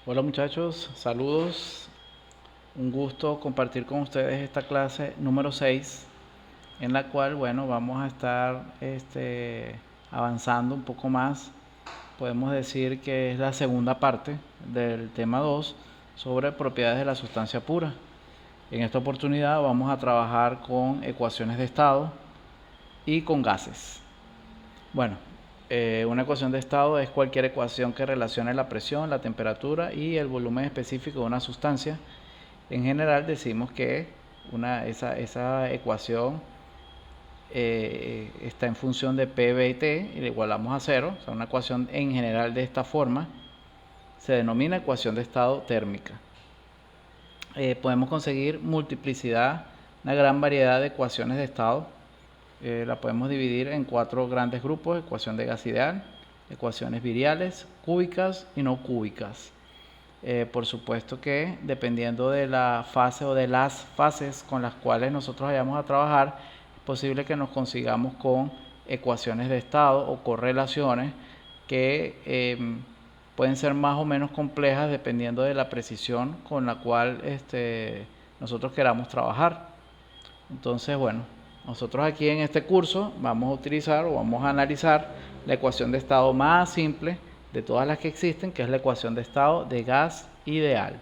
Hola muchachos, saludos. Un gusto compartir con ustedes esta clase número 6, en la cual, bueno, vamos a estar avanzando un poco más. Podemos decir que es la segunda parte del tema 2 sobre propiedades de la sustancia pura. En esta oportunidad vamos a trabajar con ecuaciones de estado y con gases. Bueno, una ecuación de estado es cualquier ecuación que relacione la presión, la temperatura y el volumen específico de una sustancia. En general decimos que esa ecuación está en función de P, B y T y le igualamos a cero. O sea, una ecuación en general de esta forma se denomina ecuación de estado térmica. Podemos conseguir multiplicidad, una gran variedad de ecuaciones de estado. La podemos dividir en 4 grandes grupos: ecuación de gas ideal, ecuaciones viriales, cúbicas y no cúbicas. Por supuesto que dependiendo de la fase o de las fases con las cuales nosotros vayamos a trabajar, es posible que nos consigamos con ecuaciones de estado o correlaciones que pueden ser más o menos complejas dependiendo de la precisión con la cual nosotros queramos trabajar. Entonces, bueno, nosotros aquí en este curso vamos a utilizar o vamos a analizar la ecuación de estado más simple de todas las que existen, que es la ecuación de estado de gas ideal.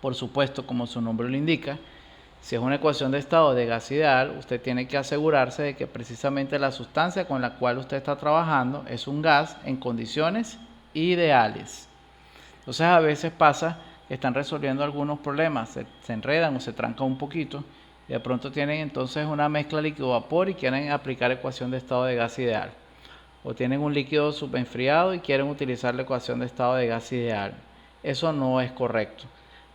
Por supuesto, como su nombre lo indica, si es una ecuación de estado de gas ideal, usted tiene que asegurarse de que precisamente la sustancia con la cual usted está trabajando es un gas en condiciones ideales. Entonces a veces pasa que están resolviendo algunos problemas, se enredan o se trancan un poquito y de pronto tienen entonces una mezcla líquido-vapor y quieren aplicar ecuación de estado de gas ideal. O tienen un líquido subenfriado y quieren utilizar la ecuación de estado de gas ideal. Eso no es correcto.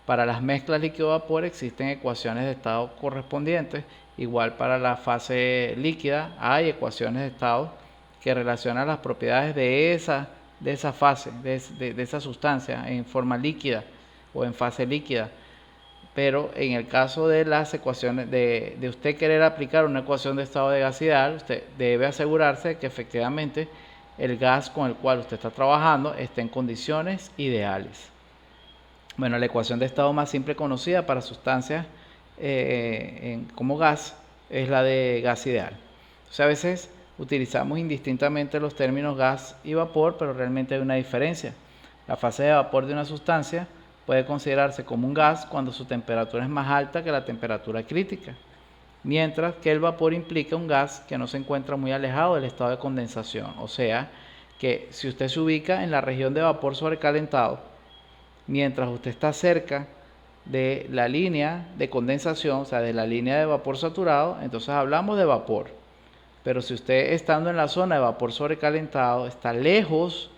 Para las mezclas líquido-vapor existen ecuaciones de estado correspondientes. Igual para la fase líquida hay ecuaciones de estado que relacionan las propiedades de esa fase, de esa sustancia en forma líquida o en fase líquida. Pero en el caso de las ecuaciones, de usted querer aplicar una ecuación de estado de gas ideal, usted debe asegurarse de que efectivamente el gas con el cual usted está trabajando esté en condiciones ideales. Bueno, la ecuación de estado más simple conocida para sustancias como gas es la de gas ideal. O sea, a veces utilizamos indistintamente los términos gas y vapor, pero realmente hay una diferencia. La fase de vapor de una sustancia puede considerarse como un gas cuando su temperatura es más alta que la temperatura crítica, mientras que el vapor implica un gas que no se encuentra muy alejado del estado de condensación. O sea, que si usted se ubica en la región de vapor sobrecalentado, mientras usted está cerca de la línea de condensación, o sea, de la línea de vapor saturado, entonces hablamos de vapor. Pero si usted estando en la zona de vapor sobrecalentado está lejos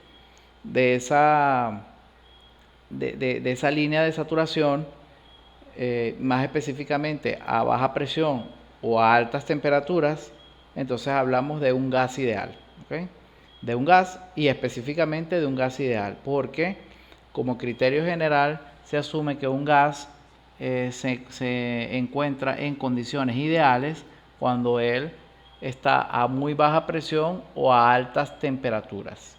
de esa línea de saturación, más específicamente a baja presión o a altas temperaturas, entonces hablamos de un gas ideal, ¿okay? De un gas y específicamente de un gas ideal, porque como criterio general se asume que un gas se encuentra en condiciones ideales cuando él está a muy baja presión o a altas temperaturas.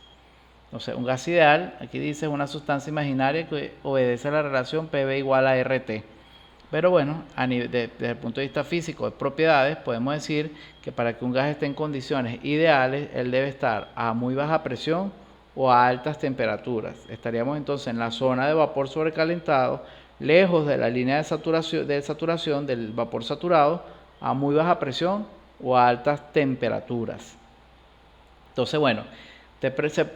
Entonces, un gas ideal, aquí dice, es una sustancia imaginaria que obedece a la relación PV igual a RT. Pero bueno, desde el punto de vista físico de propiedades, podemos decir que para que un gas esté en condiciones ideales, él debe estar a muy baja presión o a altas temperaturas. Estaríamos entonces en la zona de vapor sobrecalentado, lejos de la línea de saturación del vapor saturado, a muy baja presión o a altas temperaturas. Entonces, bueno,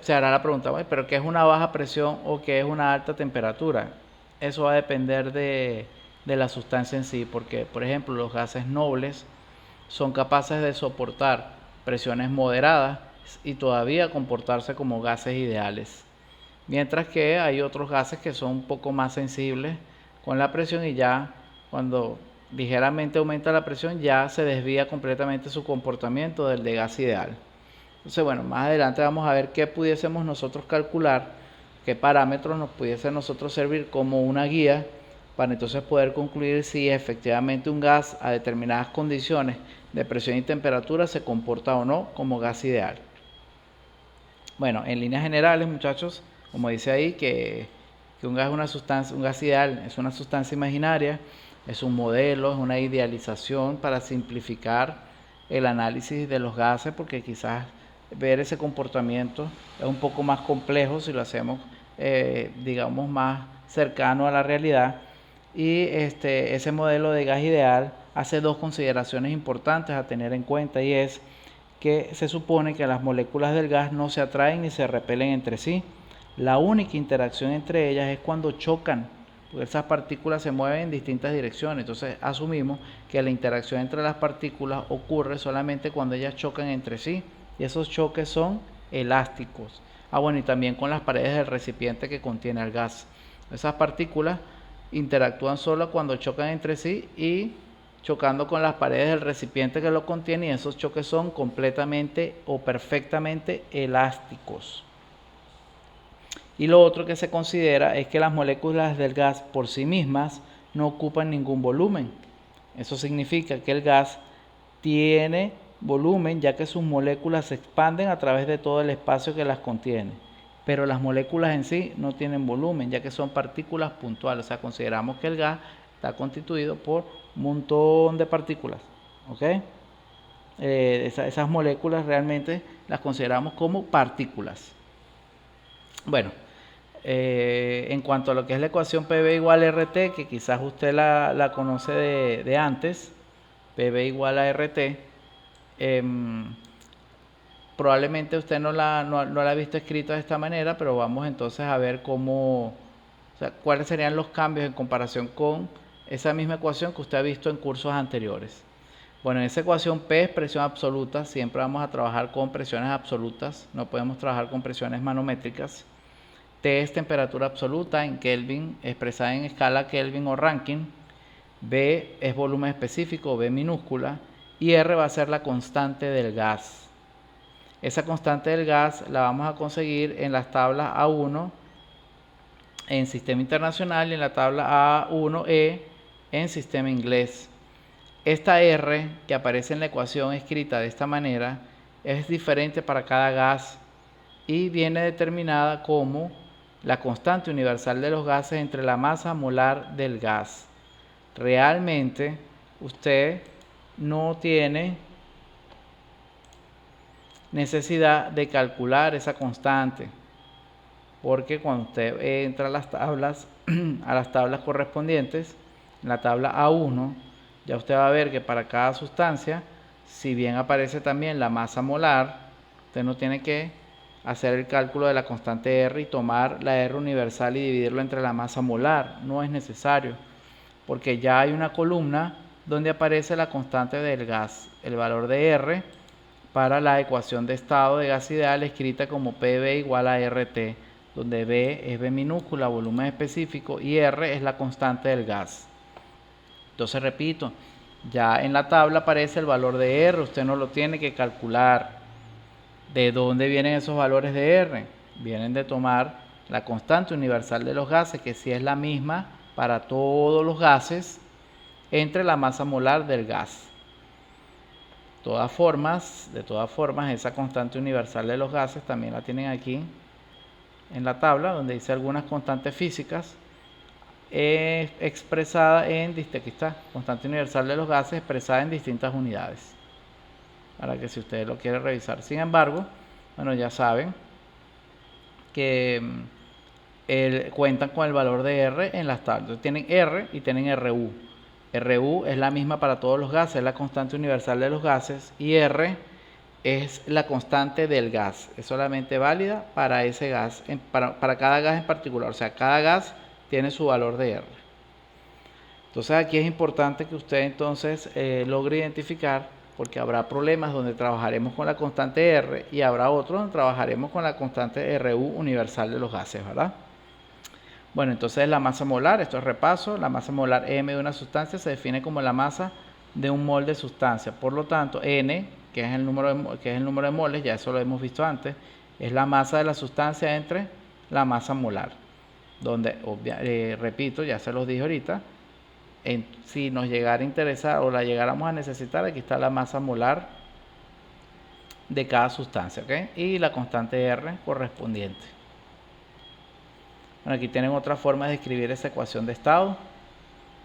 se hará la pregunta, ¿pero qué es una baja presión o qué es una alta temperatura? Eso va a depender de la sustancia en sí, porque, por ejemplo, los gases nobles son capaces de soportar presiones moderadas y todavía comportarse como gases ideales. Mientras que hay otros gases que son un poco más sensibles con la presión y ya cuando ligeramente aumenta la presión ya se desvía completamente su comportamiento del de gas ideal. Entonces, bueno, más adelante vamos a ver qué pudiésemos nosotros calcular, qué parámetros nos pudiese nosotros servir como una guía para entonces poder concluir si efectivamente un gas a determinadas condiciones de presión y temperatura se comporta o no como gas ideal. Bueno, en líneas generales, muchachos, como dice ahí, que que un gas es una sustancia, un gas ideal es una sustancia imaginaria, es un modelo, es una idealización para simplificar el análisis de los gases, porque quizás ver ese comportamiento es un poco más complejo si lo hacemos, digamos, más cercano a la realidad. Y ese modelo de gas ideal hace dos consideraciones importantes a tener en cuenta, y es que se supone que las moléculas del gas no se atraen ni se repelen entre sí. La única interacción entre ellas es cuando chocan, porque esas partículas se mueven en distintas direcciones. Entonces asumimos que la interacción entre las partículas ocurre solamente cuando ellas chocan entre sí, y esos choques son elásticos. Bueno, y también con las paredes del recipiente que contiene el gas. Esas partículas interactúan solo cuando chocan entre sí y chocando con las paredes del recipiente que lo contiene, y esos choques son completamente o perfectamente elásticos. Y lo otro que se considera es que las moléculas del gas por sí mismas no ocupan ningún volumen. Eso significa que el gas tiene volumen, ya que sus moléculas se expanden a través de todo el espacio que las contiene. Pero las moléculas en sí no tienen volumen, ya que son partículas puntuales. O sea, consideramos que el gas está constituido por un montón de partículas. ¿Ok? Esas moléculas realmente las consideramos como partículas. Bueno, en cuanto a lo que es la ecuación PV igual a RT, que quizás usted la conoce de antes, PV igual a RT, probablemente usted no la ha visto escrita de esta manera, pero vamos entonces a ver cómo, o sea, cuáles serían los cambios en comparación con esa misma ecuación que usted ha visto en cursos anteriores. Bueno, en esa ecuación P es presión absoluta, siempre vamos a trabajar con presiones absolutas, no podemos trabajar con presiones manométricas. T es temperatura absoluta en Kelvin, expresada en escala Kelvin o Rankine. B es volumen específico, B minúscula. Y R va a ser la constante del gas. Esa constante del gas la vamos a conseguir en las tablas A1 en sistema internacional y en la tabla A1E en sistema inglés. Esta R que aparece en la ecuación escrita de esta manera es diferente para cada gas y viene determinada como la constante universal de los gases entre la masa molar del gas. Realmente usted no tiene necesidad de calcular esa constante, porque cuando usted entra a las tablas correspondientes, en la tabla A1, ya usted va a ver que para cada sustancia, si bien aparece también la masa molar, usted no tiene que hacer el cálculo de la constante R y tomar la R universal y dividirlo entre la masa molar. No es necesario, porque ya hay una columna donde aparece la constante del gas, el valor de R para la ecuación de estado de gas ideal escrita como PV igual a RT, donde B es B minúscula, volumen específico, y R es la constante del gas. Entonces repito, ya en la tabla aparece el valor de R, usted no lo tiene que calcular. ¿De dónde vienen esos valores de R? Vienen de tomar la constante universal de los gases, que sí es la misma para todos los gases, entre la masa molar del gas. De todas formas, esa constante universal de los gases también la tienen aquí en la tabla, donde dice algunas constantes físicas, expresada en, aquí está, constante universal de los gases expresada en distintas unidades, para que si ustedes lo quieren revisar. Sin embargo, bueno, ya saben que cuentan con el valor de R en las tablas. Entonces tienen R y tienen RU. RU es la misma para todos los gases, es la constante universal de los gases, y R es la constante del gas, es solamente válida para ese gas, para cada gas en particular, o sea, cada gas tiene su valor de R. Entonces aquí es importante que usted entonces logre identificar, porque habrá problemas donde trabajaremos con la constante R y habrá otros donde trabajaremos con la constante RU universal de los gases, ¿verdad? Bueno, entonces la masa molar, esto es repaso, la masa molar M de una sustancia se define como la masa de un mol de sustancia. Por lo tanto, N, que es el número de moles, ya eso lo hemos visto antes, es la masa de la sustancia entre la masa molar. Donde, repito, ya se los dije ahorita, si nos llegara a interesar o la llegáramos a necesitar, aquí está la masa molar de cada sustancia, ¿ok? Y la constante R correspondiente. Bueno, aquí tienen otra forma de escribir esa ecuación de estado.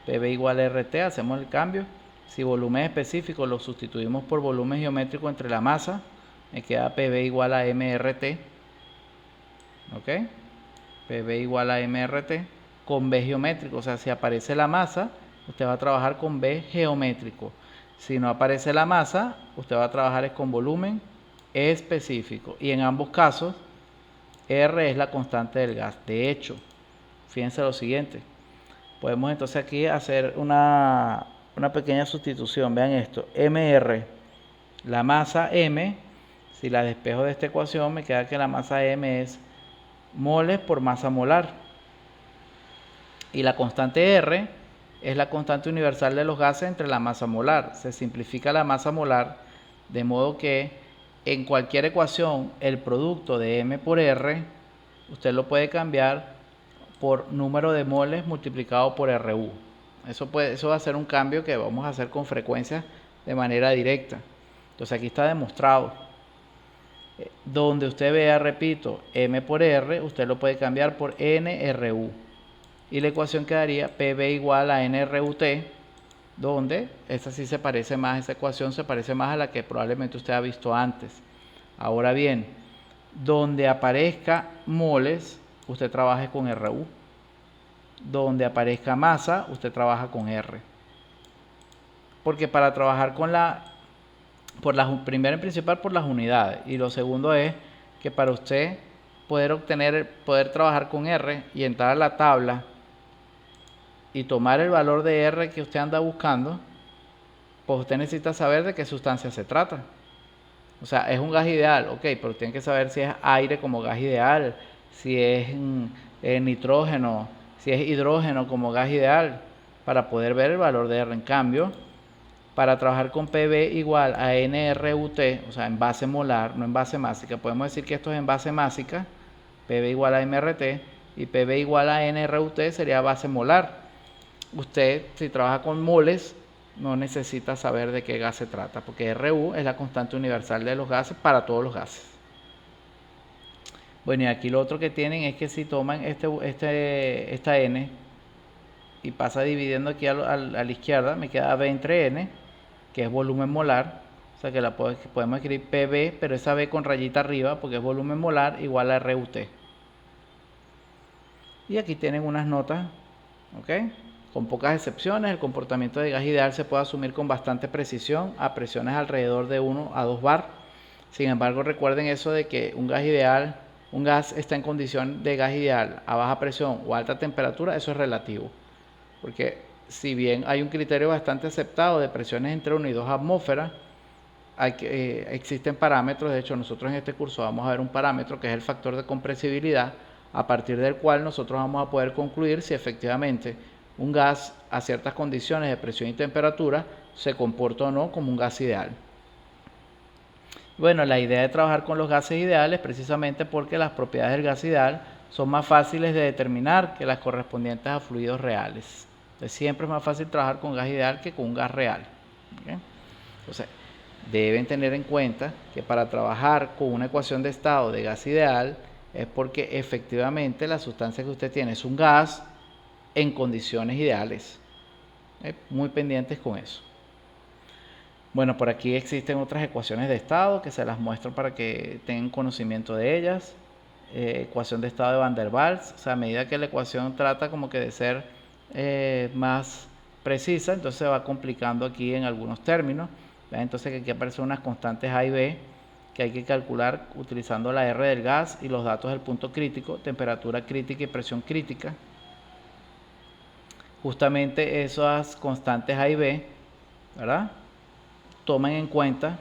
PV igual a RT, hacemos el cambio. Si volumen específico lo sustituimos por volumen geométrico entre la masa, me queda PV igual a MRT. ¿Ok? PV igual a MRT con B geométrico. O sea, si aparece la masa, usted va a trabajar con B geométrico. Si no aparece la masa, usted va a trabajar con volumen específico. Y en ambos casos, R es la constante del gas. De hecho, fíjense lo siguiente. Podemos entonces aquí hacer una pequeña sustitución. Vean esto. MR, la masa M, si la despejo de esta ecuación, me queda que la masa M es moles por masa molar. Y la constante R es la constante universal de los gases entre la masa molar. Se simplifica la masa molar de modo que en cualquier ecuación el producto de M por R usted lo puede cambiar por número de moles multiplicado por RU. Eso va a ser un cambio que vamos a hacer con frecuencia de manera directa. Entonces aquí está demostrado. Donde usted vea, repito, M por R, usted lo puede cambiar por NRU. Y la ecuación quedaría PV igual a NRUT, donde esta sí se parece más, esa ecuación se parece más a la que probablemente usted ha visto antes. Ahora bien, donde aparezca moles, usted trabaje con RU. Donde aparezca masa, usted trabaja con R. Porque para trabajar con primero en principal por las unidades. Y lo segundo es que para usted poder trabajar con R y entrar a la tabla y tomar el valor de R que usted anda buscando, pues usted necesita saber de qué sustancia se trata. O sea, es un gas ideal, ok, pero tiene que saber si es aire como gas ideal, si es nitrógeno, si es hidrógeno como gas ideal, para poder ver el valor de R. En cambio, para trabajar con PV igual a NRUT, o sea, en base molar, no en base másica, podemos decir que esto es en base másica, PV igual a MRT, y PV igual a NRUT sería base molar. Usted, si trabaja con moles, no necesita saber de qué gas se trata, porque RU es la constante universal de los gases para todos los gases. Bueno, y aquí lo otro que tienen es que si toman esta N y pasa dividiendo aquí a la izquierda, me queda B entre N, que es volumen molar. O sea que podemos escribir PB, pero esa B con rayita arriba, porque es volumen molar, igual a RUT. Y aquí tienen unas notas, ¿ok? Con pocas excepciones, el comportamiento de gas ideal se puede asumir con bastante precisión a presiones alrededor de 1 a 2 bar. Sin embargo, recuerden eso de que un gas está en condición de gas ideal a baja presión o alta temperatura, eso es relativo. Porque si bien hay un criterio bastante aceptado de presiones entre 1 y 2 atmósferas, existen parámetros. De hecho, nosotros en este curso vamos a ver un parámetro que es el factor de compresibilidad, a partir del cual nosotros vamos a poder concluir si efectivamente un gas a ciertas condiciones de presión y temperatura se comporta o no como un gas ideal. Bueno, la idea de trabajar con los gases ideales es precisamente porque las propiedades del gas ideal son más fáciles de determinar que las correspondientes a fluidos reales. Entonces, siempre es más fácil trabajar con gas ideal que con un gas real. ¿Okay? Entonces, deben tener en cuenta que para trabajar con una ecuación de estado de gas ideal es porque efectivamente la sustancia que usted tiene es un gas en condiciones ideales. Muy pendientes con eso. Bueno, por aquí existen otras ecuaciones de estado que se las muestro para que tengan conocimiento de ellas. Ecuación de estado de Van der Waals, o sea, a medida que la ecuación trata como que de ser más precisa, entonces se va complicando aquí en algunos términos. Entonces aquí aparecen unas constantes A y B que hay que calcular utilizando la R del gas y los datos del punto crítico, temperatura crítica y presión crítica. Justamente esas constantes A y B, ¿verdad? Tomen en cuenta,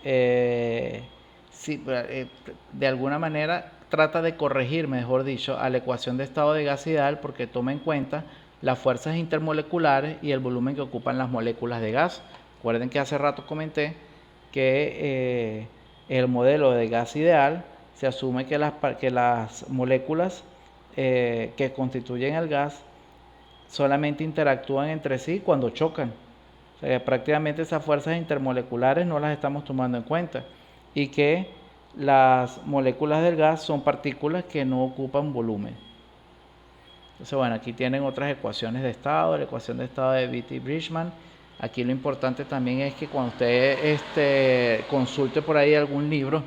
de alguna manera trata de corregir, mejor dicho, a la ecuación de estado de gas ideal, porque toma en cuenta las fuerzas intermoleculares y el volumen que ocupan las moléculas de gas. Recuerden que hace rato comenté que el modelo de gas ideal se asume que las moléculas que constituyen el gas solamente interactúan entre sí cuando chocan. O sea, que prácticamente esas fuerzas intermoleculares no las estamos tomando en cuenta, y que las moléculas del gas son partículas que no ocupan volumen. Entonces, bueno, aquí tienen otras ecuaciones de estado, la ecuación de estado de Beatty-Bridgman. Aquí lo importante también es que cuando usted consulte por ahí algún libro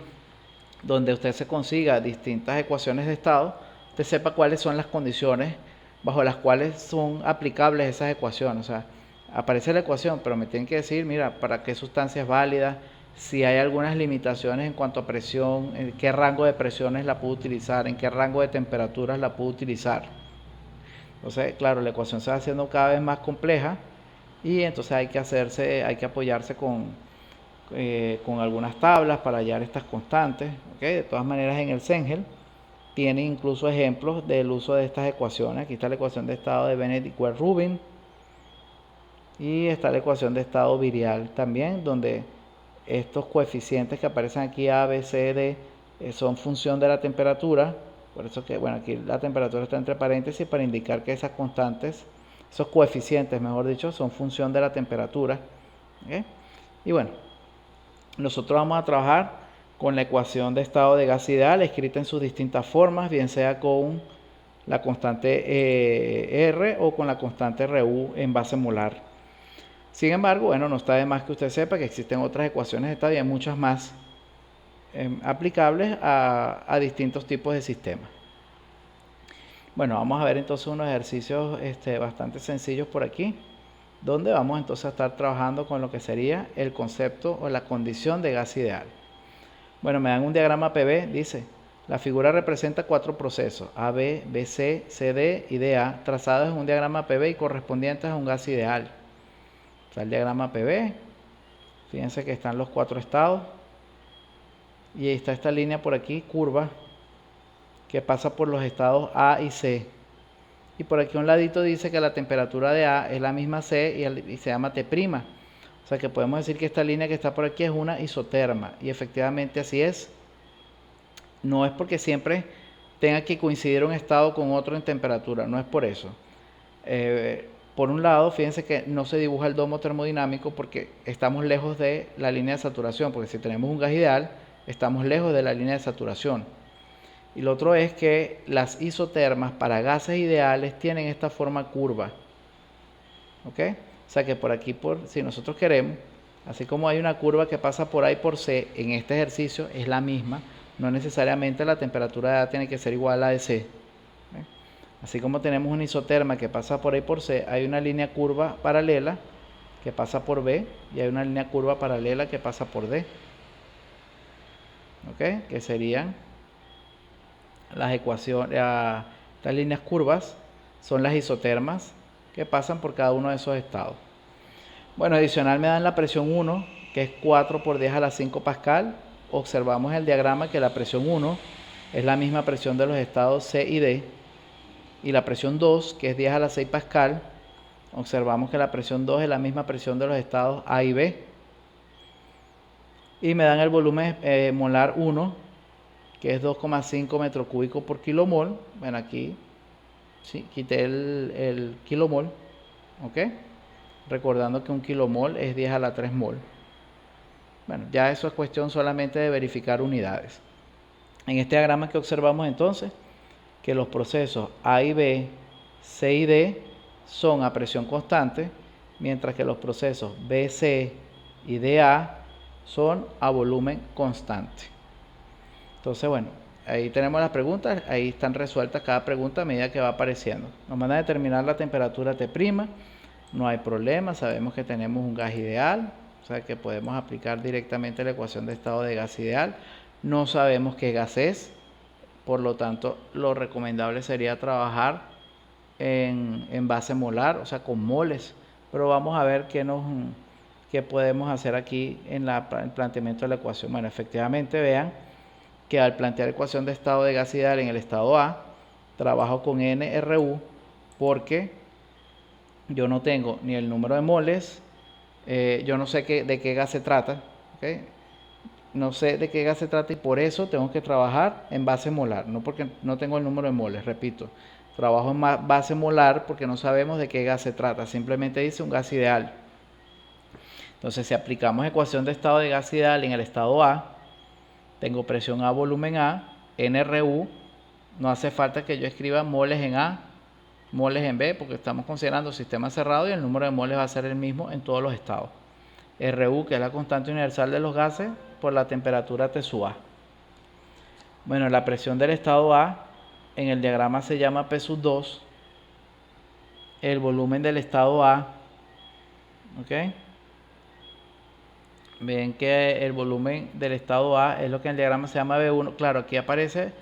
donde usted se consiga distintas ecuaciones de estado, usted sepa cuáles son las condiciones bajo las cuales son aplicables esas ecuaciones. O sea, aparece la ecuación, pero me tienen que decir, mira, para qué sustancia es válida, si hay algunas limitaciones en cuanto a presión, en qué rango de presiones la puedo utilizar, en qué rango de temperaturas la puedo utilizar. Entonces, claro, la ecuación se va haciendo cada vez más compleja y entonces hay que apoyarse con algunas tablas para hallar estas constantes. ¿Okay? De todas maneras, en el CENGEL tiene incluso ejemplos del uso de estas ecuaciones. Aquí está la ecuación de estado de Benedict-Rubin y está la ecuación de estado virial también, donde estos coeficientes que aparecen aquí, A, B, C, D, son función de la temperatura. Por eso que, bueno, aquí la temperatura está entre paréntesis para indicar que esas constantes, esos coeficientes, mejor dicho, son función de la temperatura. ¿Okay? Y bueno, nosotros vamos a trabajar con la ecuación de estado de gas ideal, escrita en sus distintas formas, bien sea con la constante R o con la constante RU en base molar. Sin embargo, bueno, no está de más que usted sepa que existen otras ecuaciones de estado y hay muchas más aplicables a distintos tipos de sistemas. Bueno, vamos a ver entonces unos ejercicios bastante sencillos por aquí, donde vamos entonces a estar trabajando con lo que sería el concepto o la condición de gas ideal. Bueno, me dan un diagrama PV, dice, la figura representa 4 procesos, AB, BC, CD y DA, trazados en un diagrama PV y correspondientes a un gas ideal. Está el diagrama PV, fíjense que están los 4 estados, y ahí está esta línea por aquí, curva, que pasa por los estados A y C. Y por aquí a un ladito dice que la temperatura de A es la misma C y se llama T'. O sea que podemos decir que esta línea que está por aquí es una isoterma. Y efectivamente así es. No es porque siempre tenga que coincidir un estado con otro en temperatura, no es por eso. Por un lado, fíjense que no se dibuja el domo termodinámico porque estamos lejos de la línea de saturación, porque si tenemos un gas ideal, estamos lejos de la línea de saturación. Y lo otro es que las isotermas para gases ideales tienen esta forma curva. ¿Ok? O sea que por aquí, si nosotros queremos, así como hay una curva que pasa por A y por C, en este ejercicio es la misma. No necesariamente la temperatura de A tiene que ser igual a la de C. ¿Okay? Así como tenemos una isoterma que pasa por A y por C, hay una línea curva paralela que pasa por B y hay una línea curva paralela que pasa por D. ¿Ok? Que serían las ecuaciones, estas líneas curvas son las isotermas que pasan por cada uno de esos estados. Bueno, adicional me dan la presión 1, que es 4 por 10 a la 5 pascal. Observamos en el diagrama que la presión 1 es la misma presión de los estados C y D. Y la presión 2, que es 10 a la 6 pascal, observamos que la presión 2 es la misma presión de los estados A y B. Y me dan el volumen molar 1, que es 2,5 metros cúbicos por kilomol. Bueno, aquí sí, quité el kilomol, ¿ok? Recordando que un kilomol es 10 a la 3 mol. Bueno, ya eso es cuestión solamente de verificar unidades. En este diagrama que observamos entonces, que los procesos A y B, C y D son a presión constante, mientras que los procesos BC y DA son a volumen constante. Entonces, bueno, ahí tenemos las preguntas, ahí están resueltas cada pregunta a medida que va apareciendo. Nos van a determinar la temperatura T', no hay problema, sabemos que tenemos un gas ideal, o sea que podemos aplicar directamente la ecuación de estado de gas ideal. No sabemos qué gas es, por lo tanto, lo recomendable sería trabajar en base molar, o sea, con moles, pero vamos a ver qué podemos hacer aquí en el planteamiento de la ecuación. Bueno, efectivamente, vean que al plantear ecuación de estado de gas ideal en el estado A, trabajo con NRU porque yo no tengo ni el número de moles, yo no sé de qué gas se trata, ¿okay? No sé de qué gas se trata y por eso tengo que trabajar en base molar, no porque no tengo el número de moles, repito. Trabajo en base molar porque no sabemos de qué gas se trata, simplemente dice un gas ideal. Entonces, si aplicamos ecuación de estado de gas ideal en el estado A, tengo presión A, volumen A, NRU, no hace falta que yo escriba moles en A, moles en B, porque estamos considerando sistema cerrado y el número de moles va a ser el mismo en todos los estados. RU, que es la constante universal de los gases, por la temperatura T sub A. Bueno, la presión del estado A en el diagrama se llama P sub 2. El volumen del estado A, ¿ok? Ven que el volumen del estado A es lo que en el diagrama se llama B1. Claro, aquí aparece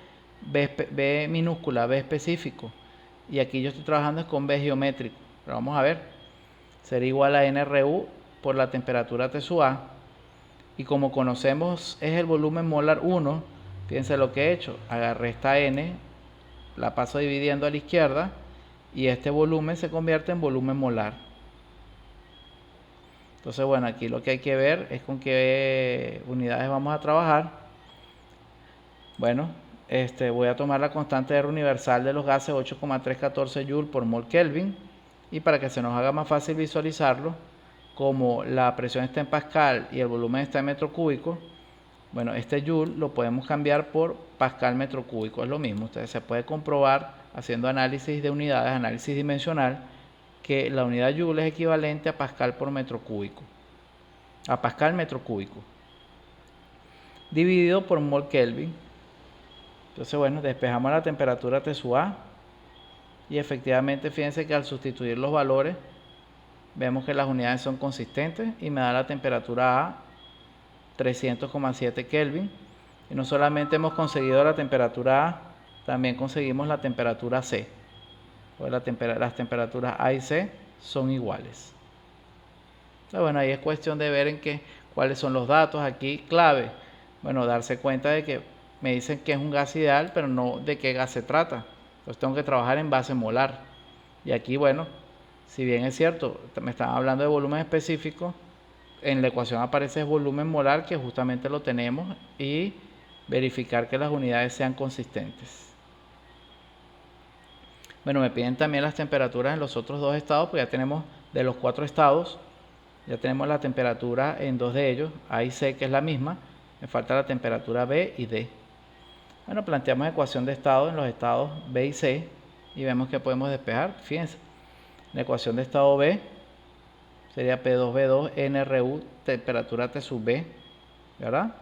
B minúscula, B específico. Y aquí yo estoy trabajando con B geométrico. Pero vamos a ver. Sería igual a NRU por la temperatura T sub A. Y como conocemos es el volumen molar 1, fíjense lo que he hecho. Agarré esta N, la paso dividiendo a la izquierda. Y este volumen se convierte en volumen molar. Entonces, bueno, aquí lo que hay que ver es con qué unidades vamos a trabajar. Bueno, voy a tomar la constante R universal de los gases, 8,314 Joule por mol Kelvin. Y para que se nos haga más fácil visualizarlo, como la presión está en pascal y el volumen está en metro cúbico, bueno, este Joule lo podemos cambiar por pascal metro cúbico, es lo mismo. Ustedes se puede comprobar haciendo análisis de unidades, análisis dimensional, que la unidad Joule es equivalente a pascal por metro cúbico, a pascal metro cúbico, dividido por mol Kelvin. Entonces, bueno, despejamos la temperatura T sub A y efectivamente fíjense que al sustituir los valores vemos que las unidades son consistentes y me da la temperatura A 300,7 Kelvin. Y no solamente hemos conseguido la temperatura A, también conseguimos la temperatura C. Pues las temperaturas A y C son iguales. Entonces, bueno, ahí es cuestión de ver cuáles son los datos aquí clave. Bueno, darse cuenta de que me dicen que es un gas ideal, pero no de qué gas se trata. Entonces tengo que trabajar en base molar. Y aquí, bueno, si bien es cierto, me están hablando de volumen específico, en la ecuación aparece el volumen molar, que justamente lo tenemos, y verificar que las unidades sean consistentes. Bueno, me piden también las temperaturas en los otros dos estados, pues ya tenemos de los 4 estados, ya tenemos la temperatura en 2 de ellos, A y C, que es la misma, me falta la temperatura B y D. Bueno, planteamos ecuación de estado en los estados B y C y vemos que podemos despejar. Fíjense, la ecuación de estado B sería P2B2 NRU temperatura T sub B, ¿verdad?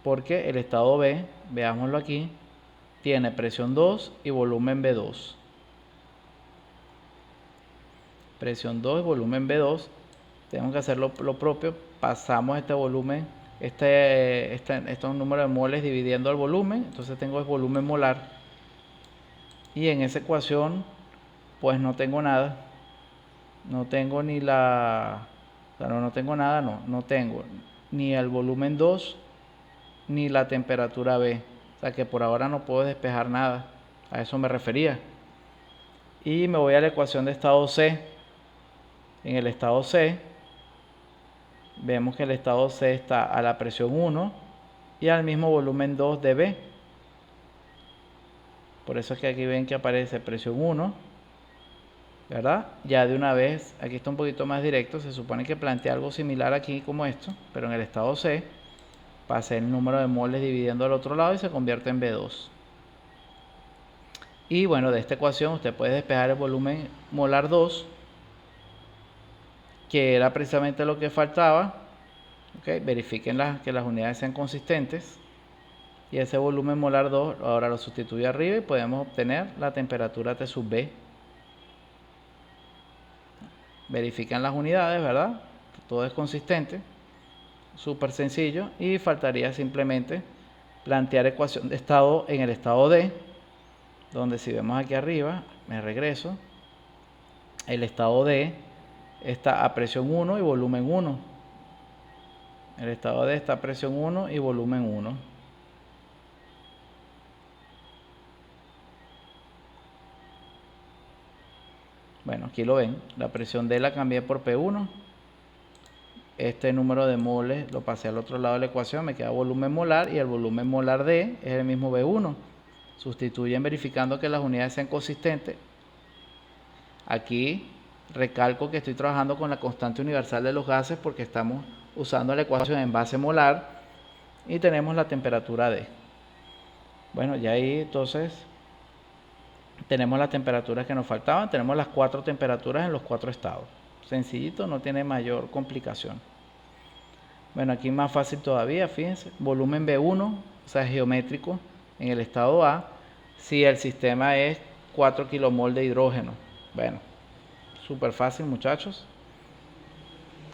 Porque el estado B, veámoslo aquí, tiene presión 2 y volumen B2. Presión 2 y volumen B2. Tenemos que hacer lo propio. Pasamos este volumen, estos números de moles dividiendo el volumen. Entonces tengo el volumen molar. Y en esa ecuación, pues no tengo nada. No tengo ni la... O sea, no tengo nada, no tengo ni el volumen 2 ni la temperatura B. O sea que por ahora no puedo despejar nada. A eso me refería. Y me voy a la ecuación de estado C. En el estado C, vemos que el estado C está a la presión 1 y al mismo volumen 2 de B. Por eso es que aquí ven que aparece presión 1, ¿verdad? Ya de una vez, aquí está un poquito más directo, se supone que plantea algo similar aquí como esto, pero en el estado C pasa el número de moles dividiendo al otro lado y se convierte en B2. Y bueno, de esta ecuación usted puede despejar el volumen molar 2, que era precisamente lo que faltaba. ¿Okay? Verifiquen que las unidades sean consistentes. Y ese volumen molar 2 ahora lo sustituye arriba y podemos obtener la temperatura T sub B. Verifican las unidades, ¿verdad? Todo es consistente. Súper sencillo. Y faltaría simplemente plantear ecuación de estado en el estado D, donde si vemos aquí arriba, me regreso, el estado D está a presión 1 y volumen 1. El estado D está a presión 1 y volumen 1. Bueno, aquí lo ven, la presión D la cambié por P1. Este número de moles lo pasé al otro lado de la ecuación, me queda volumen molar y el volumen molar D es el mismo B1. Sustituyen verificando que las unidades sean consistentes. Aquí recalco que estoy trabajando con la constante universal de los gases porque estamos usando la ecuación en base molar y tenemos la temperatura D. Bueno, ya ahí entonces Tenemos las temperaturas que nos faltaban, tenemos las 4 temperaturas en los 4 estados. Sencillito, no tiene mayor complicación. Bueno, aquí más fácil todavía, fíjense, volumen B1, o sea, geométrico en el estado A, si el sistema es 4 kilomol de hidrógeno. Bueno, súper fácil, muchachos.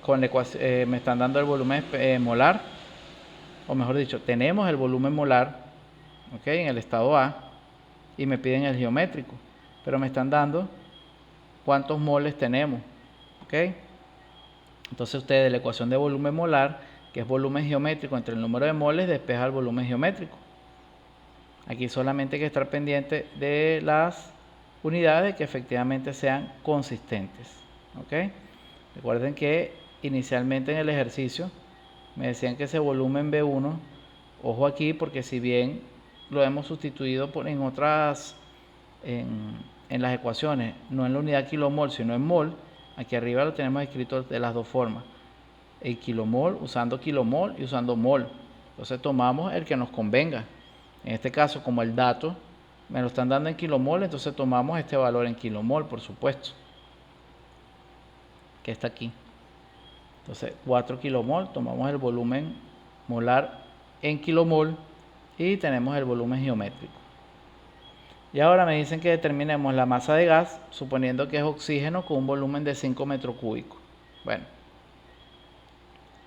Con me están dando el volumen molar, o mejor dicho, tenemos el volumen molar, ¿ok? En el estado A, y me piden el geométrico, pero me están dando cuántos moles tenemos, ¿ok? Entonces ustedes de la ecuación de volumen molar, que es volumen geométrico entre el número de moles, despeja el volumen geométrico. Aquí solamente hay que estar pendiente de las unidades que efectivamente sean consistentes, ¿ok? Recuerden que inicialmente en el ejercicio me decían que ese volumen B1, ojo aquí porque si bien lo hemos sustituido en otras, en las ecuaciones, no en la unidad kilomol, sino en mol, aquí arriba lo tenemos escrito de las dos formas. El kilomol usando kilomol y usando mol. Entonces tomamos el que nos convenga. En este caso, como el dato me lo están dando en kilomol, entonces tomamos este valor en kilomol, por supuesto, que está aquí. Entonces 4 kilomol, tomamos el volumen molar en kilomol y tenemos el volumen geométrico. Y ahora me dicen que determinemos la masa de gas, suponiendo que es oxígeno con un volumen de 5 metros cúbicos. Bueno,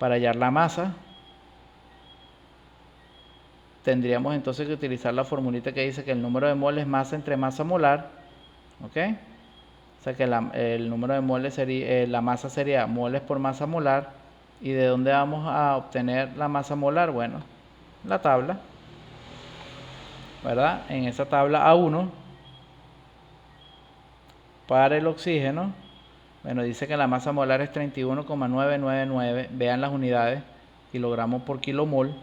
para hallar la masa, tendríamos entonces que utilizar la formulita que dice que el número de moles es masa entre masa molar, ¿ok? O sea que el número de moles sería, la masa sería moles por masa molar. ¿Y de dónde vamos a obtener la masa molar? Bueno, la tabla, ¿verdad? En esa tabla A1, para el oxígeno, bueno, dice que la masa molar es 31,999, vean las unidades, kilogramos por kilomol.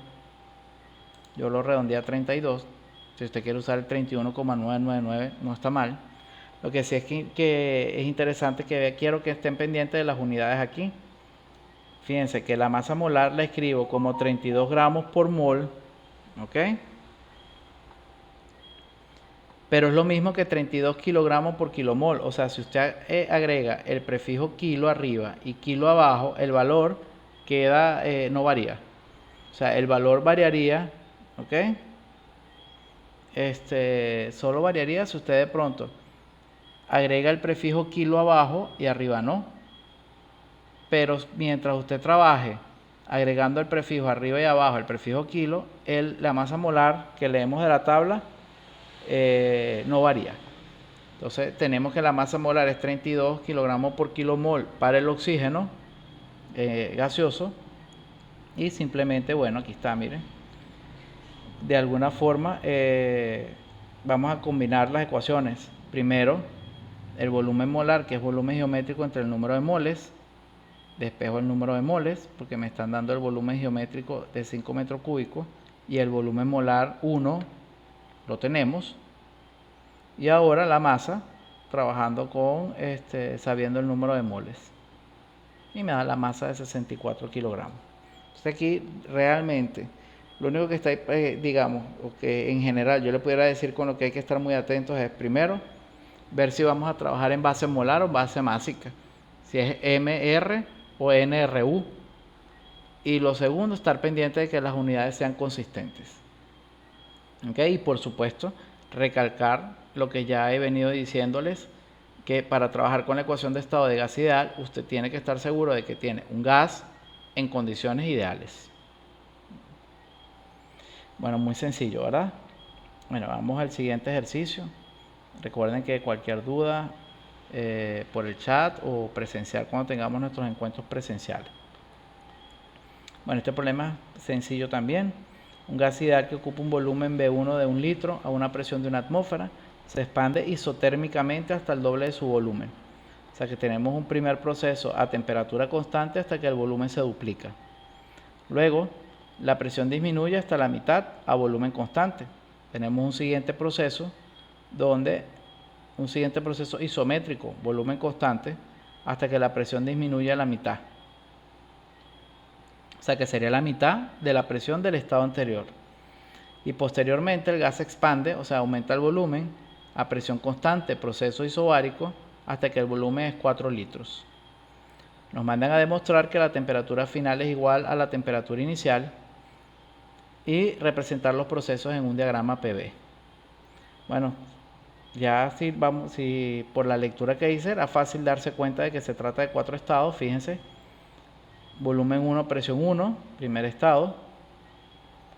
Yo lo redondeé a 32. Si usted quiere usar el 31,999, no está mal. Lo que sí es que es interesante que quiero que estén pendientes de las unidades aquí. Fíjense que la masa molar la escribo como 32 gramos por mol, ¿ok? Pero es lo mismo que 32 kilogramos por kilomol. O sea, si usted agrega el prefijo kilo arriba y kilo abajo, el valor queda, no varía. O sea, el valor variaría, ¿ok? Solo variaría si usted de pronto agrega el prefijo kilo abajo y arriba no. Pero mientras usted trabaje agregando el prefijo arriba y abajo, el prefijo kilo, la masa molar que leemos de la tabla no varía. Entonces tenemos que la masa molar es 32 kilogramos por kilomol para el oxígeno gaseoso. Y simplemente, bueno, aquí está, miren. De alguna forma vamos a combinar las ecuaciones. Primero, el volumen molar, que es volumen geométrico entre el número de moles. Despejo el número de moles, porque me están dando el volumen geométrico de 5 metros cúbicos. Y el volumen molar 1 lo tenemos. Y ahora la masa, trabajando con, sabiendo el número de moles. Y me da la masa de 64 kilogramos. Entonces aquí realmente lo único que está, digamos, o que en general yo le pudiera decir con lo que hay que estar muy atentos es primero ver si vamos a trabajar en base molar o base másica, si es MR o NRU. Y lo segundo, estar pendiente de que las unidades sean consistentes. ¿Ok? Y por supuesto, recalcar lo que ya he venido diciéndoles, que para trabajar con la ecuación de estado de gas ideal, usted tiene que estar seguro de que tiene un gas en condiciones ideales. Bueno, muy sencillo, ¿verdad? Bueno, vamos al siguiente ejercicio. Recuerden que cualquier duda por el chat o presencial cuando tengamos nuestros encuentros presenciales. Bueno, este problema es sencillo también. Un gas ideal que ocupa un volumen B1 de 1 litro a una presión de 1 atmósfera se expande isotérmicamente hasta el doble de su volumen. O sea que tenemos un primer proceso a temperatura constante hasta que el volumen se duplica. Luego, la presión disminuye hasta la mitad a volumen constante. Tenemos un siguiente proceso isométrico, volumen constante, hasta que la presión disminuye a la mitad. O sea que sería la mitad de la presión del estado anterior. Y posteriormente el gas se expande, o sea, aumenta el volumen a presión constante, proceso isobárico, hasta que el volumen es 4 litros. Nos mandan a demostrar que la temperatura final es igual a la temperatura inicial y representar los procesos en un diagrama PV. Bueno, ya si por la lectura que hice era fácil darse cuenta de que se trata de 4 estados. Fíjense, volumen 1, presión 1, primer estado,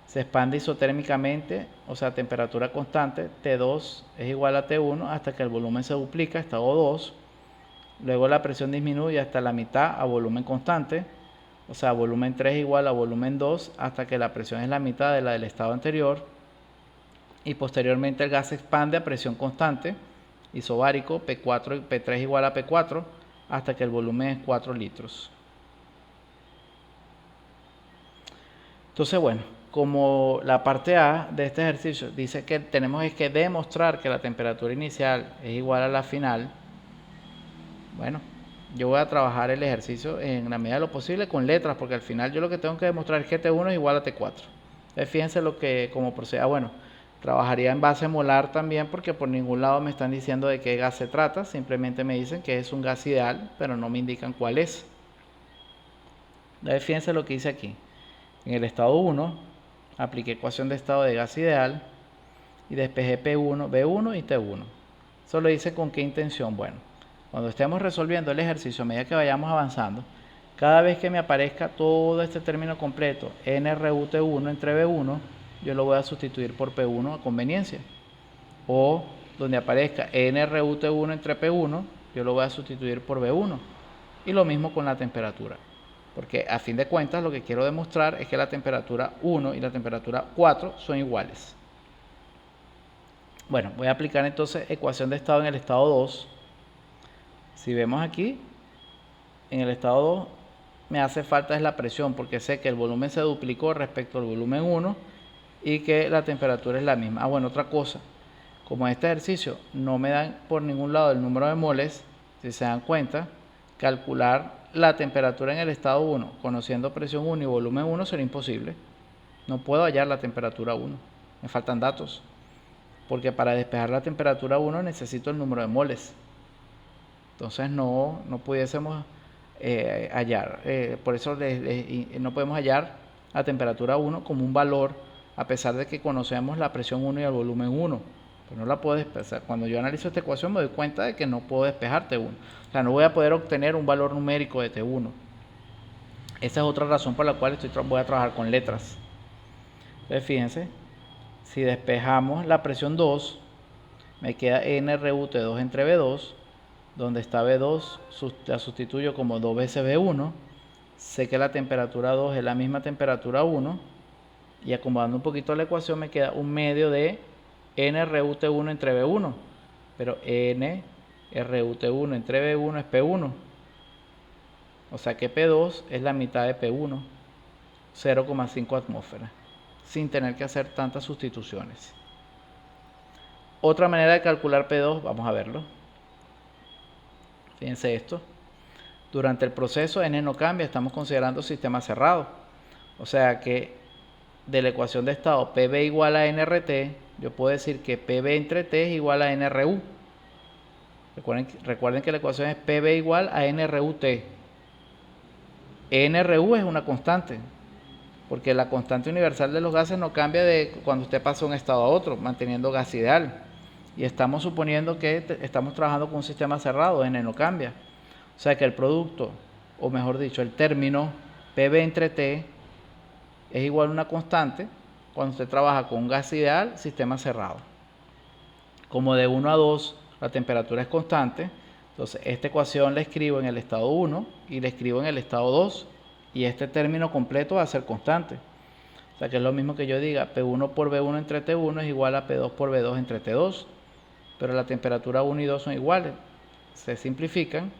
se expande isotérmicamente, o sea, temperatura constante, T2 es igual a T1 hasta que el volumen se duplica, estado 2. Luego la presión disminuye hasta la mitad a volumen constante, o sea, volumen 3 igual a volumen 2 hasta que la presión es la mitad de la del estado anterior. Y posteriormente el gas se expande a presión constante, isobárico, P3 igual a P4 hasta que el volumen es 4 litros. Entonces, bueno, como la parte A de este ejercicio dice que tenemos que demostrar que la temperatura inicial es igual a la final, bueno, yo voy a trabajar el ejercicio en la medida de lo posible con letras, porque al final yo lo que tengo que demostrar es que T1 es igual a T4. Entonces, fíjense cómo procede. Bueno, trabajaría en base molar también, porque por ningún lado me están diciendo de qué gas se trata, simplemente me dicen que es un gas ideal, pero no me indican cuál es. Entonces, fíjense lo que hice aquí. En el estado 1, apliqué ecuación de estado de gas ideal y despejé P1, B1 y T1. Eso lo hice con qué intención. Bueno, cuando estemos resolviendo el ejercicio, a medida que vayamos avanzando, cada vez que me aparezca todo este término completo, NRUT1 entre B1, yo lo voy a sustituir por P1 a conveniencia. O donde aparezca NRUT1 entre P1, yo lo voy a sustituir por B1. Y lo mismo con la temperatura. Porque a fin de cuentas lo que quiero demostrar es que la temperatura 1 y la temperatura 4 son iguales. Bueno, voy a aplicar entonces ecuación de estado en el estado 2. Si vemos aquí, en el estado 2 me hace falta es la presión, porque sé que el volumen se duplicó respecto al volumen 1 y que la temperatura es la misma. Ah, bueno, otra cosa, como en este ejercicio no me dan por ningún lado el número de moles, si se dan cuenta, calcular la temperatura en el estado 1 conociendo presión 1 y volumen 1 será imposible. No puedo hallar la temperatura 1, me faltan datos, porque para despejar la temperatura 1 necesito el número de moles. Entonces no pudiésemos hallar, por eso no podemos hallar la temperatura 1 como un valor, a pesar de que conocemos la presión 1 y el volumen 1. Pues no la puedo despejar. Cuando yo analizo esta ecuación me doy cuenta de que no puedo despejar T1. O sea, no voy a poder obtener un valor numérico de T1. Esa es otra razón por la cual voy a trabajar con letras. Entonces fíjense, si despejamos la presión 2, me queda NRUT2 entre B2, donde está B2 la sustituyo como 2 veces B1. Sé que la temperatura 2 es la misma temperatura 1, y acomodando un poquito la ecuación me queda un medio de NRUT1 entre B1, pero NRUT1 entre B1 es P1, o sea que P2 es la mitad de P1, 0,5 atmósferas, sin tener que hacer tantas sustituciones. Otra manera de calcular P2, vamos a verlo. Fíjense esto. Durante el proceso N no cambia, estamos considerando sistema cerrado. O sea que de la ecuación de estado PV igual a NRT, yo puedo decir que PV entre T es igual a NRU. Recuerden que la ecuación es PV igual a NRUT. NRU es una constante, porque la constante universal de los gases no cambia de cuando usted pasa de un estado a otro, manteniendo gas ideal. Y estamos suponiendo que estamos trabajando con un sistema cerrado, N no cambia. O sea que el producto, o mejor dicho, el término PV entre T es igual a una constante cuando usted trabaja con un gas ideal, sistema cerrado. Como de 1 a 2 la temperatura es constante, entonces esta ecuación la escribo en el estado 1 y la escribo en el estado 2, y este término completo va a ser constante. O sea que es lo mismo que yo diga P1 por B1 entre T1 es igual a P2 por B2 entre T2, pero la temperatura 1 y 2 son iguales, se simplifican,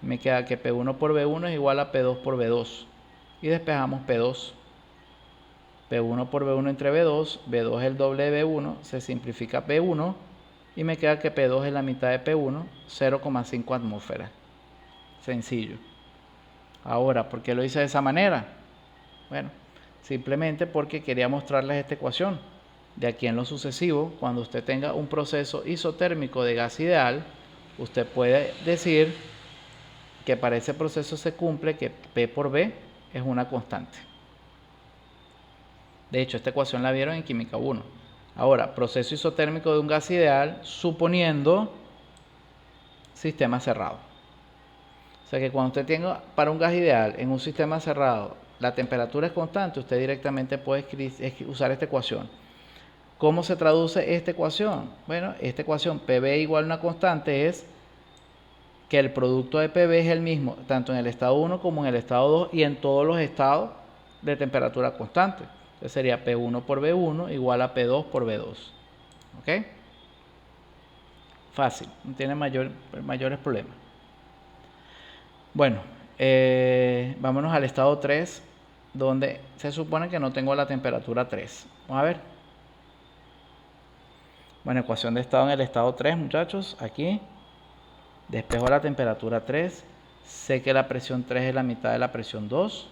me queda que P1 por B1 es igual a P2 por B2, y despejamos P2. P1 por B1 entre B2, B2 es el doble de B1, se simplifica P1 y me queda que P2 es la mitad de P1, 0,5 atmósferas. Sencillo. Ahora, ¿por qué lo hice de esa manera? Bueno, simplemente porque quería mostrarles esta ecuación. De aquí en lo sucesivo, cuando usted tenga un proceso isotérmico de gas ideal, usted puede decir que para ese proceso se cumple que P por B es una constante. De hecho, esta ecuación la vieron en química 1. Ahora, proceso isotérmico de un gas ideal suponiendo sistema cerrado. O sea que cuando usted tenga para un gas ideal en un sistema cerrado, la temperatura es constante, usted directamente puede usar esta ecuación. ¿Cómo se traduce esta ecuación? Bueno, esta ecuación PB igual a una constante es que el producto de PB es el mismo, tanto en el estado 1 como en el estado 2 y en todos los estados de temperatura constante. Entonces sería P1 por B1 igual a P2 por B2. ¿Ok? Fácil, no tiene mayores problemas. Bueno, vámonos al estado 3, donde se supone que no tengo la temperatura 3. Vamos a ver. Bueno, ecuación de estado en el estado 3, muchachos, aquí. Despejo la temperatura 3, sé que la presión 3 es la mitad de la presión 2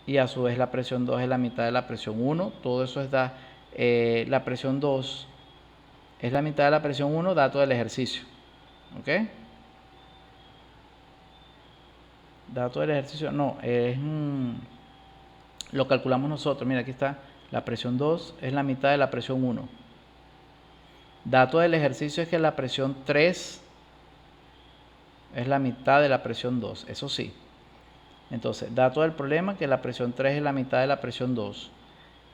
y a su vez la presión 2 es la mitad de la presión 1. Todo eso está, la presión 2 es la mitad de la presión 1, dato del ejercicio. ¿Ok? Dato del ejercicio, no, lo calculamos nosotros. Mira, aquí está, la presión 2 es la mitad de la presión 1. Dato del ejercicio es que la presión 3 es la mitad de la presión 2, eso sí. Entonces, dato del problema que la presión 3 es la mitad de la presión 2.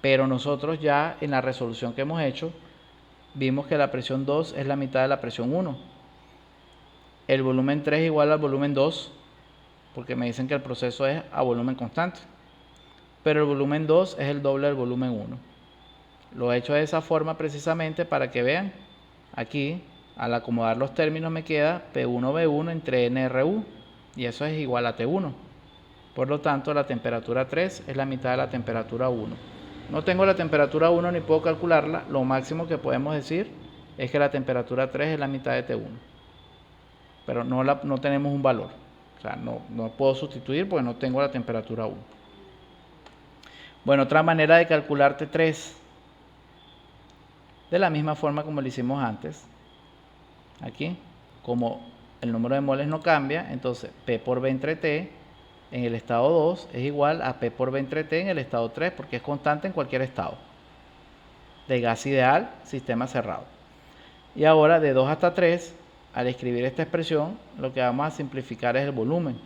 Pero nosotros ya en la resolución que hemos hecho, vimos que la presión 2 es la mitad de la presión 1. El volumen 3 es igual al volumen 2, porque me dicen que el proceso es a volumen constante. Pero el volumen 2 es el doble del volumen 1. Lo he hecho de esa forma precisamente para que vean. Aquí, al acomodar los términos, me queda P1V1 entre NRU, y eso es igual a T1. Por lo tanto, la temperatura 3 es la mitad de la temperatura 1. No tengo la temperatura 1 ni puedo calcularla. Lo máximo que podemos decir es que la temperatura 3 es la mitad de T1. Pero no tenemos un valor. O sea, no puedo sustituir porque no tengo la temperatura 1. Bueno, otra manera de calcular T3, de la misma forma como lo hicimos antes. Aquí, como el número de moles no cambia, entonces P por B entre T en el estado 2 es igual a P por B entre T en el estado 3, porque es constante en cualquier estado. De gas ideal, sistema cerrado. Y ahora de 2 hasta 3, al escribir esta expresión, lo que vamos a simplificar es el volumen.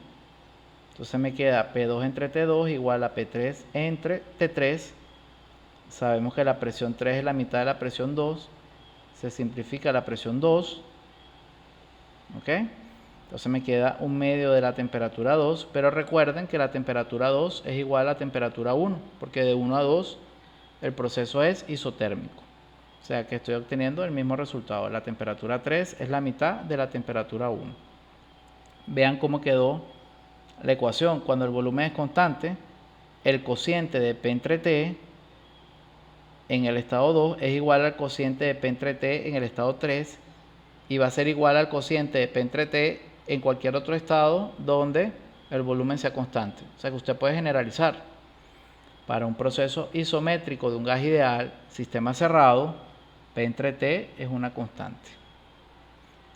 Entonces me queda P2 entre T2 igual a P3 entre T3. Sabemos que la presión 3 es la mitad de la presión 2. Se simplifica la presión 2. ¿Ok? Entonces me queda un medio de la temperatura 2, pero recuerden que la temperatura 2 es igual a la temperatura 1, porque de 1 a 2 el proceso es isotérmico. O sea que estoy obteniendo el mismo resultado. La temperatura 3 es la mitad de la temperatura 1. Vean cómo quedó la ecuación. Cuando el volumen es constante, el cociente de P entre T en el estado 2 es igual al cociente de P entre T en el estado 3 y va a ser igual al cociente de P entre T en cualquier otro estado donde el volumen sea constante. O sea que usted puede generalizar. Para un proceso isométrico de un gas ideal, sistema cerrado, P entre T es una constante.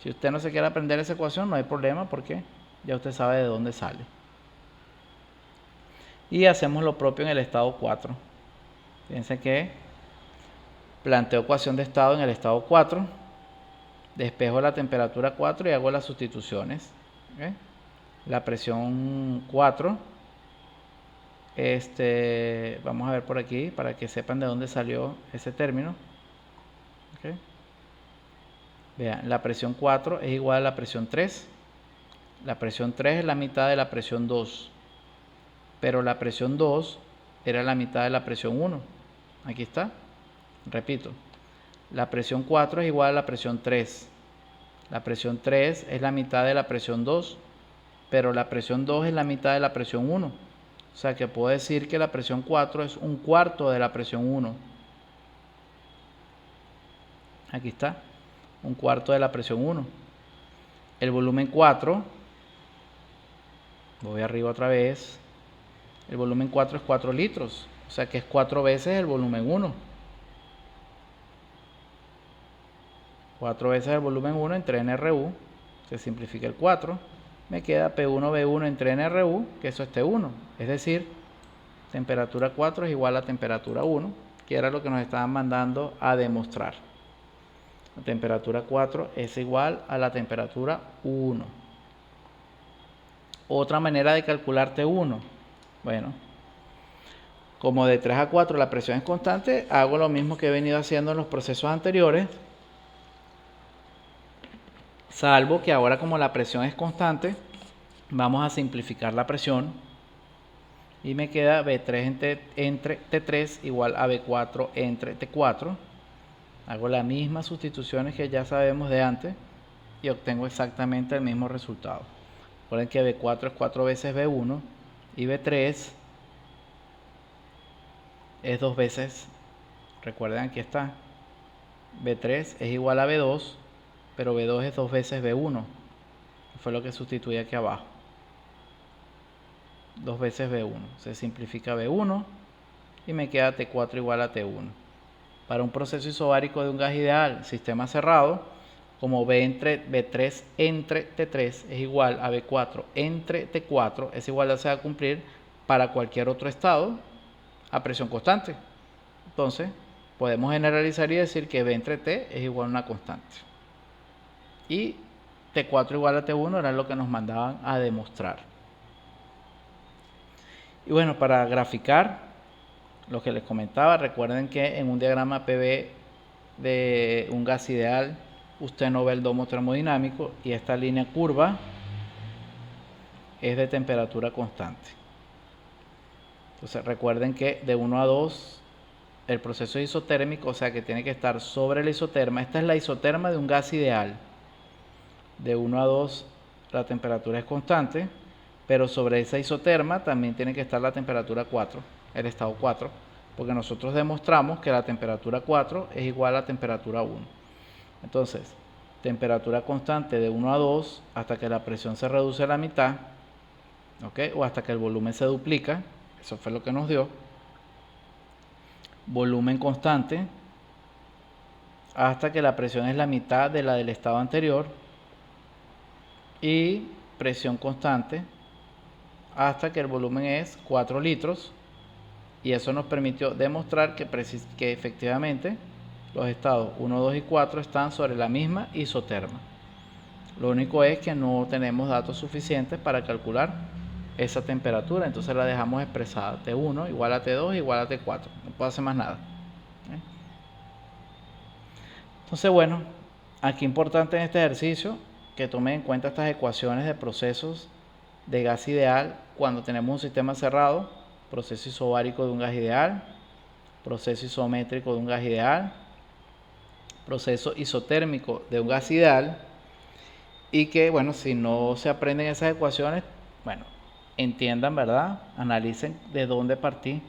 Si usted no se quiere aprender esa ecuación, no hay problema porque ya usted sabe de dónde sale. Y hacemos lo propio en el estado 4. Fíjense que planteo ecuación de estado en el estado 4. Despejo la temperatura 4 y hago las sustituciones. ¿Okay? La presión 4. Vamos a ver por aquí para que sepan de dónde salió ese término. ¿Okay? Vean, la presión 4 es igual a la presión 3. La presión 3 es la mitad de la presión 2. Pero la presión 2 era la mitad de la presión 1. Aquí está. Repito. La presión 4 es igual a la presión 3. La presión 3 es la mitad de la presión 2, pero la presión 2 es la mitad de la presión 1. O sea que puedo decir que la presión 4 es un cuarto de la presión 1. Aquí está, un cuarto de la presión 1. El volumen 4, voy arriba otra vez, el volumen 4 es 4 litros, o sea que es 4 veces el volumen 1. 4 veces el volumen 1 entre NRU, se simplifica el 4, me queda P1V1 entre NRU, que eso es T1, es decir, temperatura 4 es igual a temperatura 1, que era lo que nos estaban mandando a demostrar. La temperatura 4 es igual a la temperatura 1. Otra manera de calcular T1, bueno, como de 3 a 4 la presión es constante, hago lo mismo que he venido haciendo en los procesos anteriores, salvo que ahora como la presión es constante, vamos a simplificar la presión y me queda B3 entre T3 igual a B4 entre T4. Hago las mismas sustituciones que ya sabemos de antes y obtengo exactamente el mismo resultado. Recuerden que B4 es 4 veces B1 y B3 es 2 veces, recuerden aquí está, B3 es igual a B2, pero B2 es 2 veces B1, que fue lo que sustituí aquí abajo. 2 veces B1, se simplifica B1 y me queda T4 igual a T1. Para un proceso isobárico de un gas ideal, sistema cerrado, como B3 entre T3 es igual a B4 entre T4, esa igualdad se va a cumplir para cualquier otro estado a presión constante. Entonces, podemos generalizar y decir que B entre T es igual a una constante. Y T4 igual a T1 era lo que nos mandaban a demostrar. Y bueno, para graficar lo que les comentaba, recuerden que en un diagrama PV de un gas ideal, usted no ve el domo termodinámico y esta línea curva es de temperatura constante. Entonces recuerden que de 1 a 2 el proceso es isotérmico, o sea que tiene que estar sobre la isoterma. Esta es la isoterma de un gas ideal. De 1 a 2 la temperatura es constante, pero sobre esa isoterma también tiene que estar la temperatura 4, el estado 4, porque nosotros demostramos que la temperatura 4 es igual a la temperatura 1. Entonces, temperatura constante de 1 a 2 hasta que la presión se reduce a la mitad, ¿ok? O hasta que el volumen se duplica, eso fue lo que nos dio. Volumen constante hasta que la presión es la mitad de la del estado anterior. Y presión constante hasta que el volumen es 4 litros. Y eso nos permitió demostrar que efectivamente los estados 1, 2 y 4 están sobre la misma isoterma. Lo único es que no tenemos datos suficientes para calcular esa temperatura, entonces la dejamos expresada. T1 igual a T2 igual a T4. No puedo hacer más nada. Entonces, bueno, aquí importante en este ejercicio que tomen en cuenta estas ecuaciones de procesos de gas ideal cuando tenemos un sistema cerrado, proceso isobárico de un gas ideal, proceso isométrico de un gas ideal, proceso isotérmico de un gas ideal, y que, bueno, si no se aprenden esas ecuaciones, bueno, entiendan, ¿verdad? Analicen de dónde partí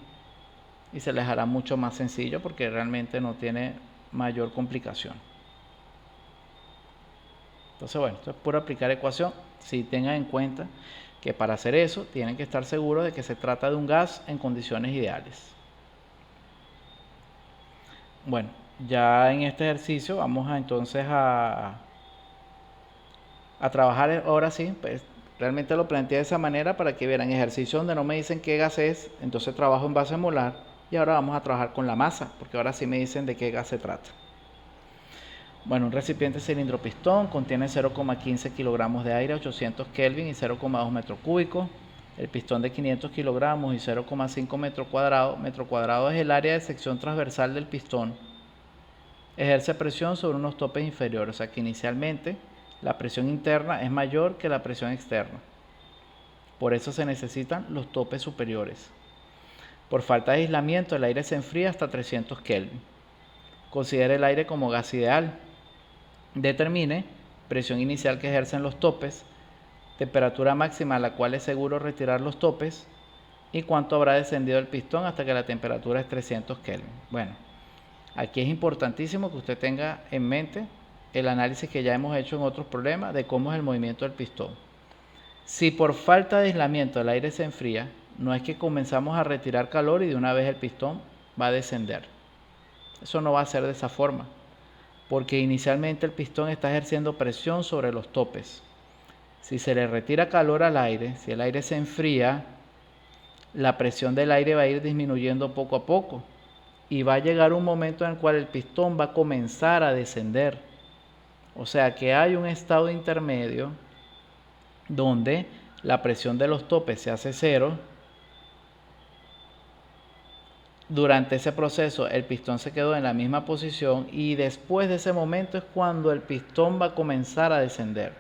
y se les hará mucho más sencillo porque realmente no tiene mayor complicación. Entonces, bueno, esto es puro aplicar ecuación. Si tengan en cuenta que para hacer eso tienen que estar seguros de que se trata de un gas en condiciones ideales. Bueno, ya en este ejercicio vamos entonces a trabajar ahora sí, pues realmente lo planteé de esa manera para que vieran ejercicio donde no me dicen qué gas es, entonces trabajo en base molar y ahora vamos a trabajar con la masa, porque ahora sí me dicen de qué gas se trata. Bueno, un recipiente cilindro pistón contiene 0,15 kilogramos de aire a 800 Kelvin y 0,2 metros cúbicos. El pistón de 500 kilogramos y 0,5 metro cuadrado es el área de sección transversal del pistón. Ejerce presión sobre unos topes inferiores, o sea que inicialmente la presión interna es mayor que la presión externa. Por eso se necesitan los topes superiores. Por falta de aislamiento, el aire se enfría hasta 300 Kelvin. Considere el aire como gas ideal. Determine presión inicial que ejercen los topes, temperatura máxima a la cual es seguro retirar los topes y cuánto habrá descendido el pistón hasta que la temperatura es 300 Kelvin. Bueno, aquí es importantísimo que usted tenga en mente el análisis que ya hemos hecho en otros problemas de cómo es el movimiento del pistón. Si por falta de aislamiento el aire se enfría, no es que comenzamos a retirar calor y de una vez el pistón va a descender. Eso no va a ser de esa forma. porque inicialmente el pistón está ejerciendo presión sobre los topes. Si se le retira calor al aire, si el aire se enfría, la presión del aire va a ir disminuyendo poco a poco y va a llegar un momento en el cual el pistón va a comenzar a descender. O sea que hay un estado intermedio donde la presión de los topes se hace cero. Durante ese proceso el pistón se quedó en la misma posición y después de ese momento es cuando el pistón va a comenzar a descender.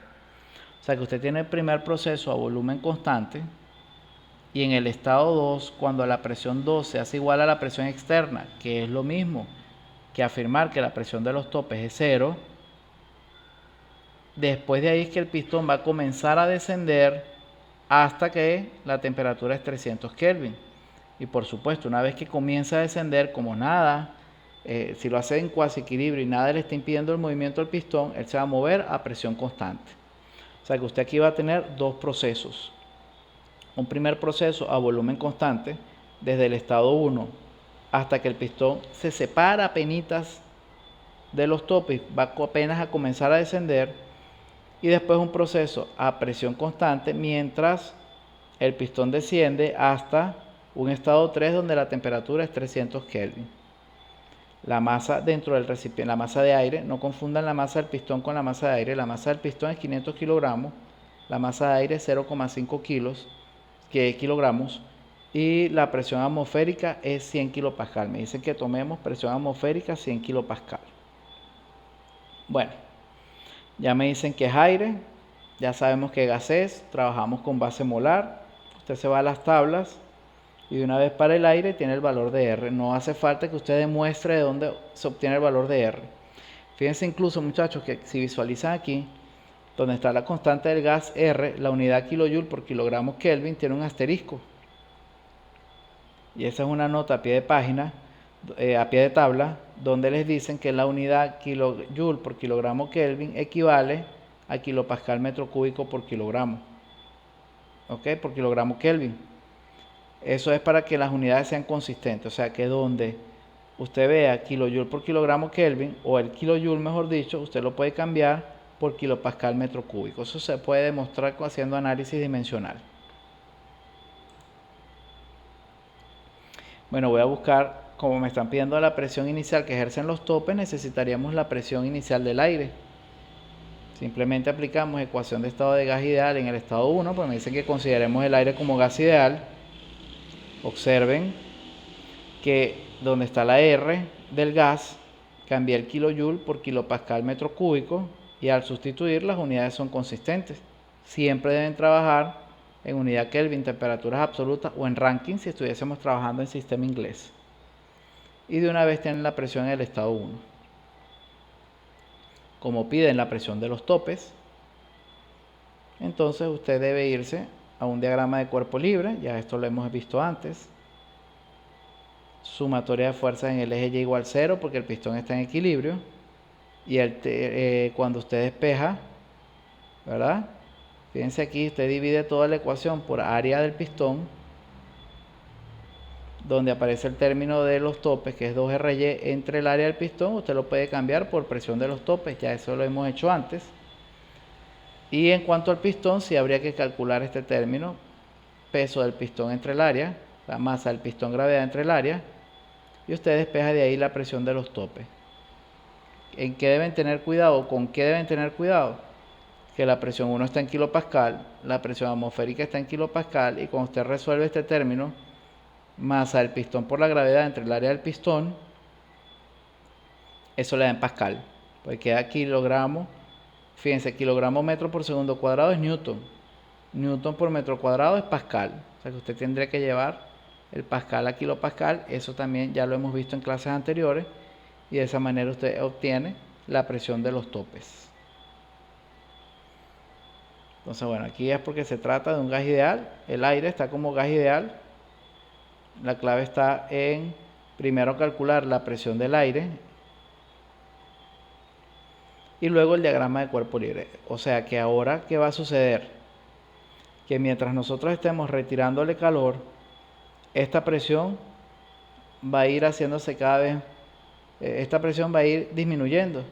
O sea que usted tiene el primer proceso a volumen constante y en el estado 2, cuando la presión 2 se hace igual a la presión externa, que es lo mismo que afirmar que la presión de los topes es cero, después de ahí es que el pistón va a comenzar a descender hasta que la temperatura es 300 Kelvin. Y por supuesto, una vez que comienza a descender, como nada, si lo hace en cuasi equilibrio y nada le está impidiendo el movimiento del pistón, él se va a mover a presión constante. O sea que usted aquí va a tener dos procesos. Un primer proceso a volumen constante, desde el estado 1 hasta que el pistón se separa apenas de los topes, va apenas a comenzar a descender. Y después un proceso a presión constante mientras el pistón desciende hasta un estado 3 donde la temperatura es 300 Kelvin. La masa dentro del recipiente, la masa de aire, no confundan la masa del pistón con la masa de aire. La masa del pistón es 500 kilogramos, la masa de aire es 0,5 kilogramos y la presión atmosférica es 100 kilopascal. Me dicen que tomemos presión atmosférica 100 kilopascal. Bueno, ya me dicen que es aire, ya sabemos que gas es, trabajamos con base molar. Usted se va a las tablas y de una vez para el aire tiene el valor de R. No hace falta que usted demuestre de dónde se obtiene el valor de R. Fíjense incluso, muchachos, que si visualizan aquí, donde está la constante del gas R, la unidad kilojoule por kilogramo Kelvin tiene un asterisco. Y esa es una nota a pie de página, a pie de tabla, donde les dicen que la unidad kilojoule por kilogramo Kelvin equivale a kilopascal metro cúbico por kilogramo. ¿Ok? Por kilogramo Kelvin. Eso es para que las unidades sean consistentes, o sea que donde usted vea kilojoule por kilogramo Kelvin, o el kilojoule mejor dicho, usted lo puede cambiar por kilopascal metro cúbico. Eso se puede demostrar haciendo análisis dimensional. Bueno, voy a buscar, como me están pidiendo la presión inicial que ejercen los topes, necesitaríamos la presión inicial del aire. Simplemente aplicamos ecuación de estado de gas ideal en el estado 1, pues me dicen que consideremos el aire como gas ideal. Observen que donde está la R del gas, cambié el kilojoule por kilopascal metro cúbico y al sustituir las unidades son consistentes. Siempre deben trabajar en unidad Kelvin, temperaturas absolutas o en Rankine si estuviésemos trabajando en sistema inglés. Y de una vez tienen la presión en el estado 1. Como piden la presión de los topes, entonces usted debe irse a un diagrama de cuerpo libre, ya esto lo hemos visto antes. Sumatoria de fuerzas en el eje Y igual 0 porque el pistón está en equilibrio. Y cuando usted despeja, ¿verdad? Fíjense aquí, usted divide toda la ecuación por área del pistón, donde aparece el término de los topes, que es 2RY entre el área del pistón. Usted lo puede cambiar por presión de los topes, ya eso lo hemos hecho antes. Y en cuanto al pistón, sí habría que calcular este término, peso del pistón entre el área, la masa del pistón, gravedad entre el área, y usted despeja de ahí la presión de los topes. ¿En qué deben tener cuidado? ¿Con qué deben tener cuidado? Que la presión 1 está en kilopascal, la presión atmosférica está en kilopascal, y cuando usted resuelve este término, masa del pistón por la gravedad entre el área del pistón, eso le da en pascal, pues queda kilogramo. Fíjense, kilogramo metro por segundo cuadrado es newton, newton por metro cuadrado es pascal, o sea que usted tendría que llevar el pascal a kilopascal. Eso también ya lo hemos visto en clases anteriores, y de esa manera usted obtiene la presión de los topes. Entonces, bueno, aquí es porque se trata de un gas ideal. El aire está como gas ideal. La clave está en primero calcular la presión del aire y luego el diagrama de cuerpo libre. O sea que ahora, ¿qué va a suceder? Que mientras nosotros estemos retirándole calor, esta presión va a ir haciéndose cada vez, esta presión va a ir disminuyendo.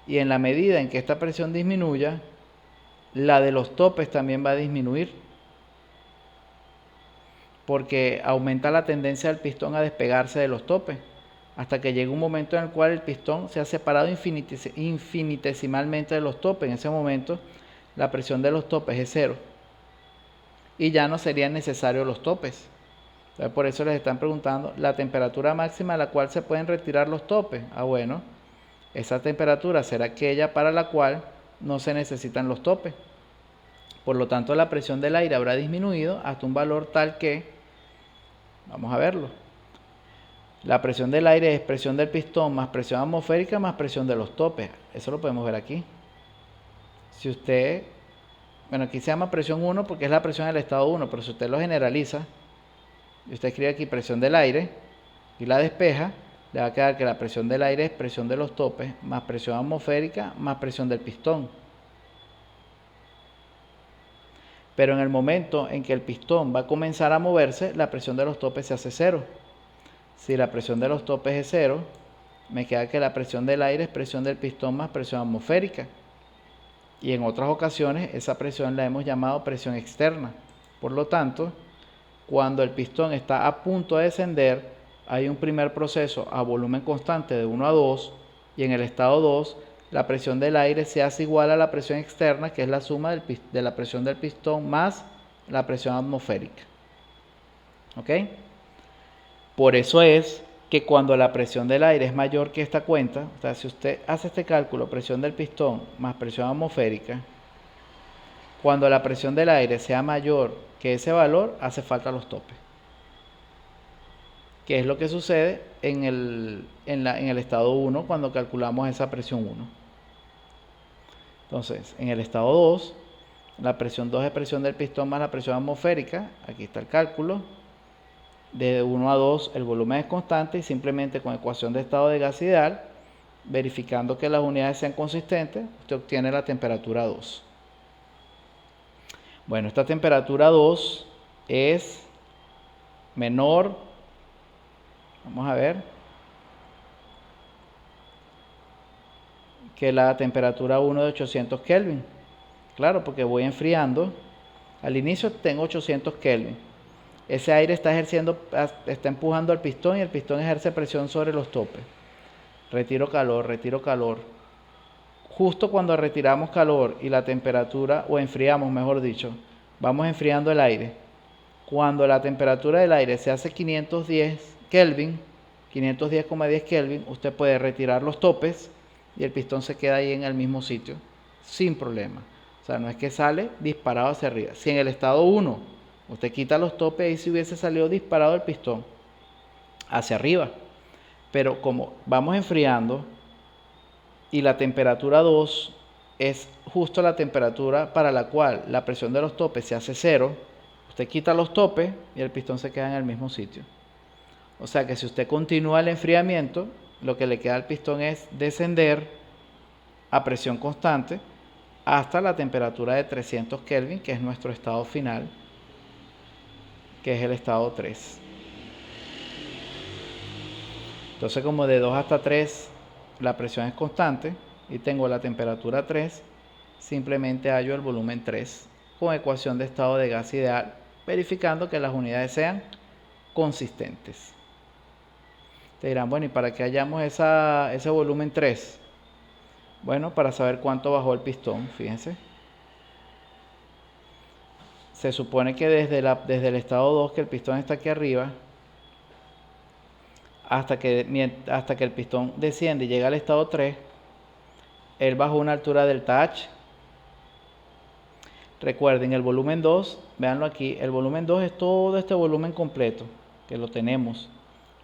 Y en la medida en que esta presión disminuya, la de los topes también va a disminuir, porque aumenta la tendencia del pistón a despegarse de los topes, hasta que llega un momento en el cual el pistón se ha separado infinitesimalmente de los topes. En ese momento la presión de los topes es cero y ya no serían necesarios los topes. Entonces, por eso les están preguntando la temperatura máxima a la cual se pueden retirar los topes. Bueno, esa temperatura será aquella para la cual no se necesitan los topes. Por lo tanto, la presión del aire habrá disminuido hasta un valor tal que, vamos a verlo, la presión del aire es presión del pistón más presión atmosférica más presión de los topes. Eso lo podemos ver aquí. Si usted, bueno, aquí se llama presión 1 porque es la presión del estado 1, pero si usted lo generaliza, y usted escribe aquí presión del aire y la despeja, le va a quedar que la presión del aire es presión de los topes más presión atmosférica más presión del pistón. Pero en el momento en que el pistón va a comenzar a moverse, la presión de los topes se hace cero. Si la presión de los topes es cero, me queda que la presión del aire es presión del pistón más presión atmosférica. Y en otras ocasiones esa presión la hemos llamado presión externa. Por lo tanto, cuando el pistón está a punto de descender, hay un primer proceso a volumen constante de 1 a 2, y en el estado 2 la presión del aire se hace igual a la presión externa, que es la suma de la presión del pistón más la presión atmosférica. ¿Ok? Por eso es que cuando la presión del aire es mayor que esta cuenta, o sea, si usted hace este cálculo, presión del pistón más presión atmosférica, cuando la presión del aire sea mayor que ese valor, hace falta los topes. ¿Qué es lo que sucede en el estado 1 cuando calculamos esa presión 1? Entonces, en el estado 2, la presión 2 es presión del pistón más la presión atmosférica. Aquí está el cálculo. De 1 a 2 el volumen es constante y simplemente con ecuación de estado de gas ideal, verificando que las unidades sean consistentes, usted obtiene la temperatura 2. Bueno, esta temperatura 2 es menor, vamos a ver, que la temperatura 1 de 800 Kelvin. Claro, porque voy enfriando. Al inicio tengo 800 Kelvin. Ese aire está empujando al pistón y el pistón ejerce presión sobre los topes. Retiro calor, retiro calor. Justo cuando retiramos calor y la temperatura, o enfriamos mejor dicho, vamos enfriando el aire. Cuando la temperatura del aire se hace 510 Kelvin, 510,10 Kelvin, usted puede retirar los topes y el pistón se queda ahí en el mismo sitio, sin problema. O sea, no es que sale disparado hacia arriba. Si en el estado 1 usted quita los topes, ahí se hubiese salido disparado el pistón hacia arriba. Pero como vamos enfriando y la temperatura 2 es justo la temperatura para la cual la presión de los topes se hace cero, usted quita los topes y el pistón se queda en el mismo sitio. O sea que si usted continúa el enfriamiento, lo que le queda al pistón es descender a presión constante hasta la temperatura de 300 Kelvin, que es nuestro estado final, que es el estado 3. Entonces, como de 2 hasta 3 la presión es constante y tengo la temperatura 3, simplemente hallo el volumen 3 con ecuación de estado de gas ideal, verificando que las unidades sean consistentes. Te dirán, bueno, ¿y para qué hallamos ese volumen 3? Bueno, para saber cuánto bajó el pistón, fíjense. Se supone que desde el estado 2, que el pistón está aquí arriba, hasta que el pistón desciende y llega al estado 3, él bajó una altura delta H. Recuerden, el volumen 2, véanlo aquí, el volumen 2 es todo este volumen completo, que lo tenemos.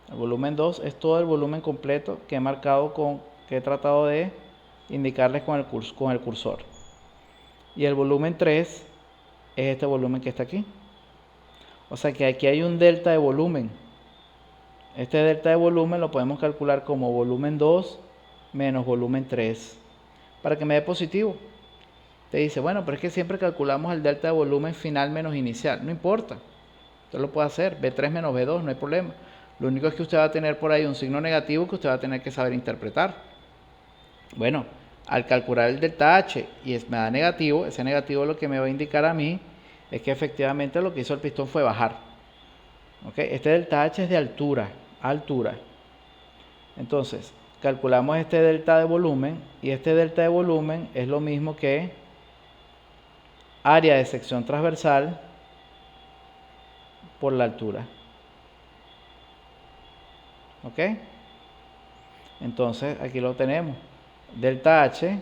El volumen 2 es todo el volumen completo que he marcado que he tratado de indicarles con el cursor. Y el volumen 3 es este volumen que está aquí. O sea que aquí hay un delta de volumen. Este delta de volumen lo podemos calcular como volumen 2 menos volumen 3, para que me dé positivo. Te dice, bueno, pero es que siempre calculamos el delta de volumen final menos inicial. No importa, usted lo puede hacer, B3 menos B2, no hay problema. Lo único es que usted va a tener por ahí un signo negativo que usted va a tener que saber interpretar. Bueno, Al calcular el delta H y me da negativo, ese negativo lo que me va a indicar a mí es que efectivamente lo que hizo el pistón fue bajar. ¿Okay? Este delta H es de altura. Entonces, calculamos este delta de volumen y este delta de volumen es lo mismo que área de sección transversal por la altura. ¿Ok? Entonces, aquí lo tenemos. Delta H,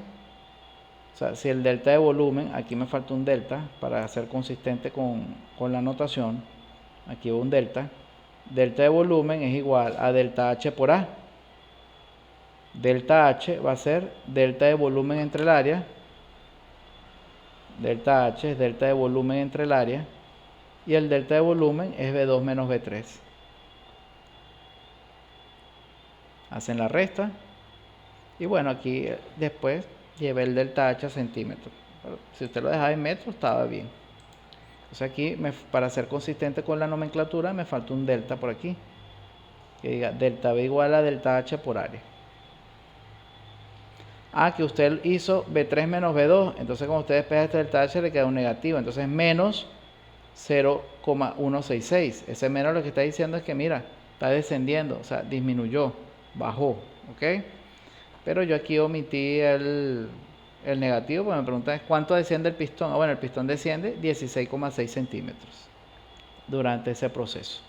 o sea, si el delta de volumen, aquí me falta un delta para ser consistente con la notación. Aquí va un delta. Delta de volumen es igual a delta H por A. Delta H va a ser delta de volumen entre el área. Delta H es delta de volumen entre el área. Y el delta de volumen es V2 menos V3. Hacen la resta. Y bueno, aquí después llevé el delta H a centímetros. Pero si usted lo dejaba en metros, estaba bien. Entonces aquí, para ser consistente con la nomenclatura, me falta un delta por aquí. Que diga delta V igual a delta H por área. Ah, que usted hizo V3 menos V2. Entonces, como usted despeja este delta H, le queda un negativo. Entonces, menos 0,166. Ese menos lo que está diciendo es que, mira, está descendiendo. O sea, disminuyó, bajó. ¿Ok? Pero yo aquí omití el negativo, porque me preguntan cuánto desciende el pistón. Bueno, el pistón desciende 16,6 centímetros durante ese proceso.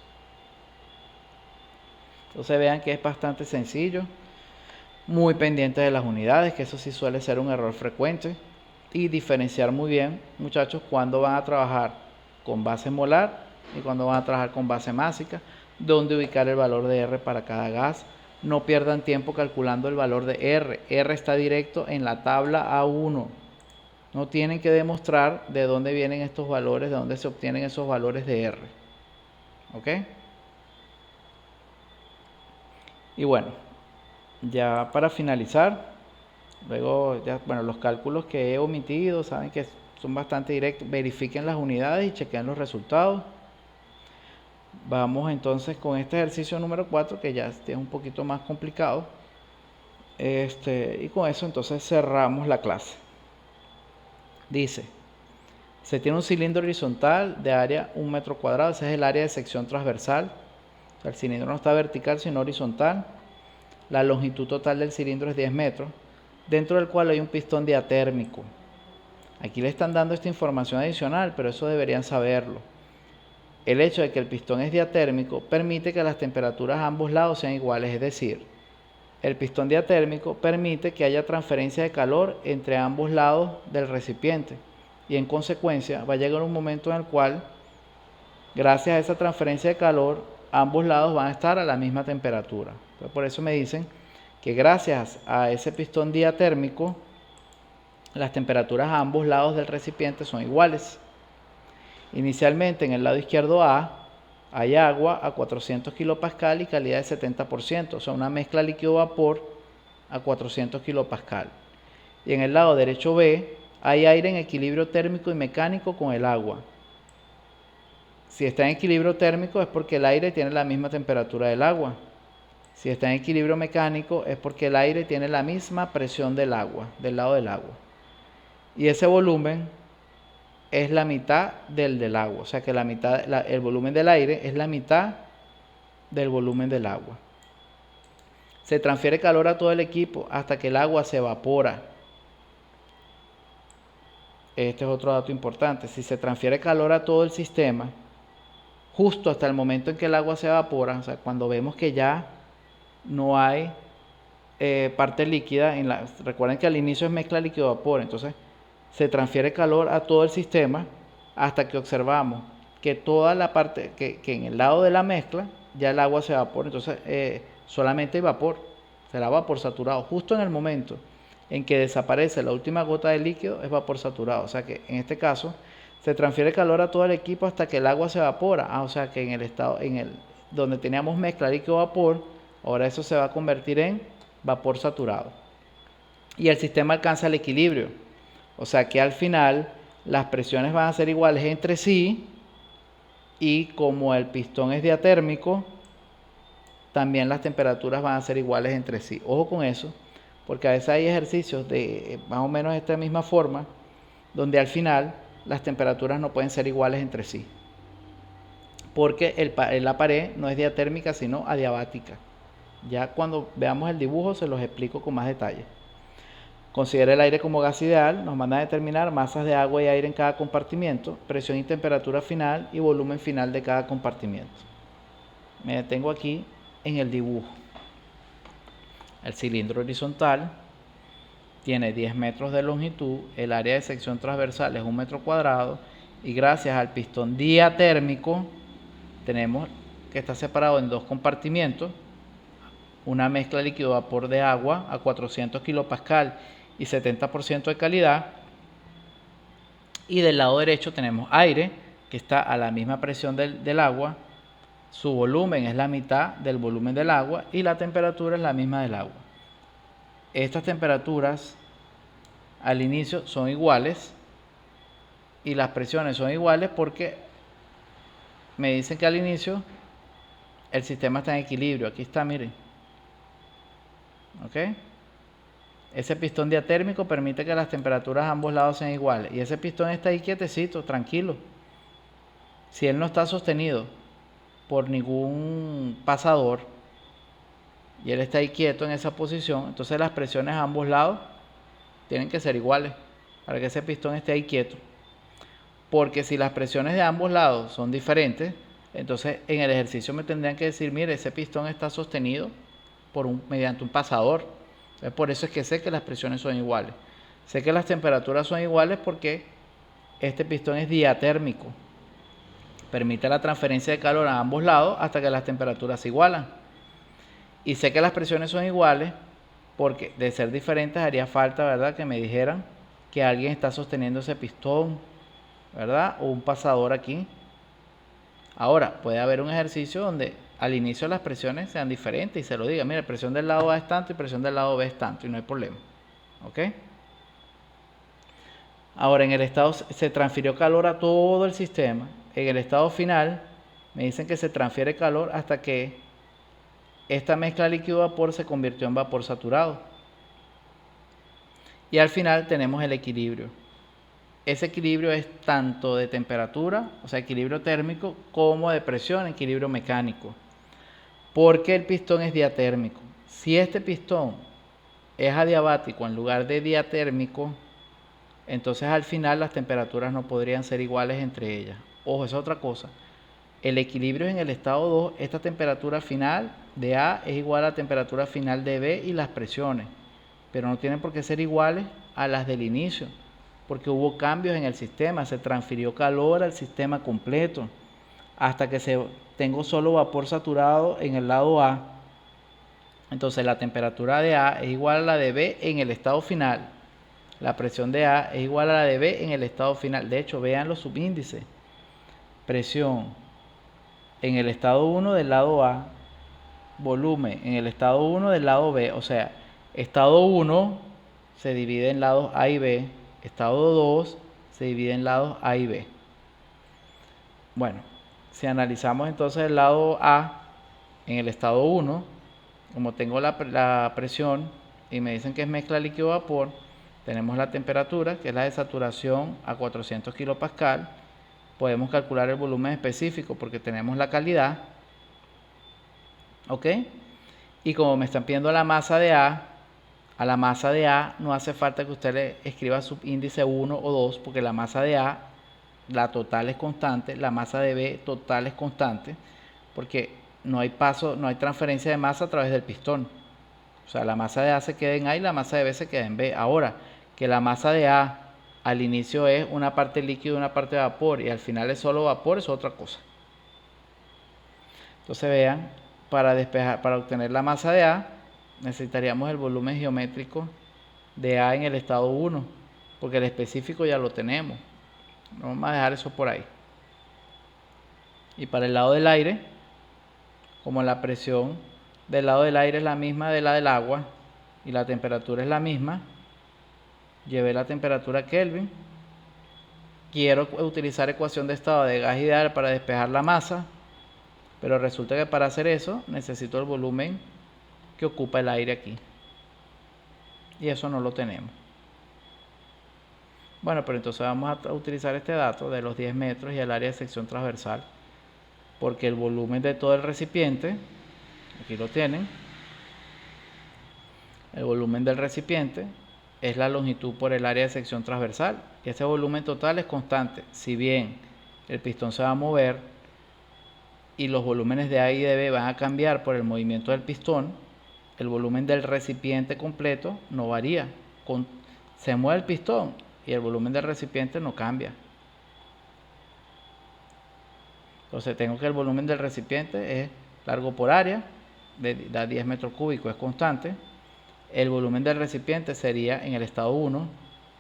Entonces vean que es bastante sencillo, muy pendiente de las unidades, que eso sí suele ser un error frecuente, y diferenciar muy bien, muchachos, cuando van a trabajar con base molar y cuando van a trabajar con base másica, dónde ubicar el valor de R para cada gas. No pierdan tiempo calculando el valor de R. R está directo en la tabla A1. No tienen que demostrar de dónde vienen estos valores, de dónde se obtienen esos valores de R. ¿Ok? Y bueno, ya para finalizar, luego ya, bueno, los cálculos que he omitido, saben que son bastante directos. Verifiquen las unidades y chequen los resultados. Vamos entonces con este ejercicio número 4, que ya es un poquito más complicado. Y con eso entonces cerramos la clase. Dice, se tiene un cilindro horizontal de área 1 metro cuadrado, ese es el área de sección transversal. O sea, el cilindro no está vertical sino horizontal. La longitud total del cilindro es 10 metros, dentro del cual hay un pistón diatérmico. Aquí le están dando esta información adicional, pero eso deberían saberlo. El hecho de que el pistón es diatérmico permite que las temperaturas a ambos lados sean iguales, es decir, el pistón diatérmico permite que haya transferencia de calor entre ambos lados del recipiente y en consecuencia va a llegar un momento en el cual, gracias a esa transferencia de calor, ambos lados van a estar a la misma temperatura. Entonces, por eso me dicen que gracias a ese pistón diatérmico, las temperaturas a ambos lados del recipiente son iguales. Inicialmente en el lado izquierdo A hay agua a 400 kPa y calidad de 70%, o sea, una mezcla líquido-vapor a 400 kPa. Y en el lado derecho B hay aire en equilibrio térmico y mecánico con el agua. Si está en equilibrio térmico es porque el aire tiene la misma temperatura del agua. Si está en equilibrio mecánico es porque el aire tiene la misma presión del agua, del lado del agua. Y ese volumen es la mitad del agua, o sea que el volumen del aire es la mitad del volumen del agua. Se transfiere calor a todo el equipo hasta que el agua se evapora. Este es otro dato importante. Si se transfiere calor a todo el sistema, justo hasta el momento en que el agua se evapora, o sea, cuando vemos que ya no hay parte líquida, recuerden que al inicio es mezcla líquido-vapor, entonces se transfiere calor a todo el sistema hasta que observamos que toda la parte, que en el lado de la mezcla ya el agua se evapora, entonces solamente hay vapor, será vapor saturado. Justo en el momento en que desaparece la última gota de líquido es vapor saturado, o sea que en este caso se transfiere calor a todo el equipo hasta que el agua se evapora, o sea que en el estado, donde teníamos mezcla líquido-vapor, ahora eso se va a convertir en vapor saturado. Y el sistema alcanza el equilibrio. O sea que al final las presiones van a ser iguales entre sí y como el pistón es diatérmico, también las temperaturas van a ser iguales entre sí. Ojo con eso, porque a veces hay ejercicios de más o menos esta misma forma, donde al final las temperaturas no pueden ser iguales entre sí, porque la pared no es diatérmica sino adiabática. Ya cuando veamos el dibujo se los explico con más detalle. Considera el aire como gas ideal, nos manda a determinar masas de agua y aire en cada compartimiento, presión y temperatura final y volumen final de cada compartimiento. Me detengo aquí en el dibujo. El cilindro horizontal tiene 10 metros de longitud, el área de sección transversal es 1 metro cuadrado y gracias al pistón diatérmico tenemos que está separado en 2 compartimientos, una mezcla líquido-vapor de agua a 400 kilopascal y 70% de calidad, y del lado derecho tenemos aire que está a la misma presión del agua, su volumen es la mitad del volumen del agua y la temperatura es la misma del agua. Estas temperaturas al inicio son iguales y las presiones son iguales porque me dicen que al inicio el sistema está en equilibrio. Aquí está, miren. ¿Ok? Ese pistón diatérmico permite que las temperaturas a ambos lados sean iguales. Y ese pistón está ahí quietecito, tranquilo. Si él no está sostenido por ningún pasador y él está ahí quieto en esa posición, entonces las presiones a ambos lados tienen que ser iguales para que ese pistón esté ahí quieto. Porque si las presiones de ambos lados son diferentes, entonces en el ejercicio me tendrían que decir, mire, ese pistón está sostenido mediante un pasador. Por eso es que sé que las presiones son iguales. Sé que las temperaturas son iguales porque este pistón es diatérmico. Permite la transferencia de calor a ambos lados hasta que las temperaturas se igualan. Y sé que las presiones son iguales porque de ser diferentes haría falta, ¿verdad?, que me dijeran que alguien está sosteniendo ese pistón, ¿verdad? O un pasador aquí. Ahora, puede haber un ejercicio donde al inicio las presiones sean diferentes y se lo diga, mira, presión del lado A es tanto y presión del lado B es tanto y no hay problema. ¿Ok? Ahora, en el estado se transfirió calor a todo el sistema. En el estado final me dicen que se transfiere calor hasta que esta mezcla líquido-vapor se convirtió en vapor saturado. Y al final tenemos el equilibrio. Ese equilibrio es tanto de temperatura, o sea, equilibrio térmico, como de presión, equilibrio mecánico. Porque el pistón es diatérmico. Si este pistón es adiabático en lugar de diatérmico, entonces al final las temperaturas no podrían ser iguales entre ellas. Ojo, esa es otra cosa. El equilibrio es en el estado 2, esta temperatura final de A es igual a la temperatura final de B y las presiones, pero no tienen por qué ser iguales a las del inicio, porque hubo cambios en el sistema, se transfirió calor al sistema completo, hasta que tengo solo vapor saturado en el lado A. Entonces la temperatura de A es igual a la de B en el estado final. La presión de A es igual a la de B en el estado final. De hecho, vean los subíndices. Presión en el estado 1 del lado A, volumen en el estado 1 del lado B. O sea, estado 1 se divide en lados A y B. Estado 2 se divide en lados A y B. Bueno, si analizamos entonces el lado A en el estado 1, como tengo la presión y me dicen que es mezcla líquido-vapor, tenemos la temperatura, que es la de saturación a 400 kilopascal. Podemos calcular el volumen específico porque tenemos la calidad. ¿Ok? Y como me están pidiendo la masa de A, a la masa de A no hace falta que usted le escriba subíndice 1 o 2, porque la masa de A, la total es constante, la masa de B total es constante, porque no hay transferencia de masa a través del pistón. O sea, la masa de A se queda en A y la masa de B se queda en B. Ahora, que la masa de A al inicio es una parte líquido y una parte de vapor y al final es solo vapor, es otra cosa. Entonces vean, para obtener la masa de A, necesitaríamos el volumen geométrico de A en el estado 1, porque el específico ya lo tenemos. Vamos a dejar eso por ahí. Y para el lado del aire, como la presión del lado del aire es la misma de la del agua y la temperatura es la misma, llevé la temperatura a Kelvin. Quiero utilizar ecuación de estado de gas ideal para despejar la masa, pero resulta que para hacer eso necesito el volumen que ocupa el aire aquí. y eso no lo tenemos. Bueno, pero entonces vamos a utilizar este dato de los 10 metros y el área de sección transversal, porque el volumen de todo el recipiente, aquí lo tienen, el volumen del recipiente es la longitud por el área de sección transversal, y ese volumen total es constante. Si bien el pistón se va a mover y los volúmenes de A y de B van a cambiar por el movimiento del pistón, el volumen del recipiente completo no varía. Se mueve el pistón y el volumen del recipiente no cambia. Entonces tengo que el volumen del recipiente es largo por área, da 10 metros cúbicos, es constante. El volumen del recipiente sería en el estado 1,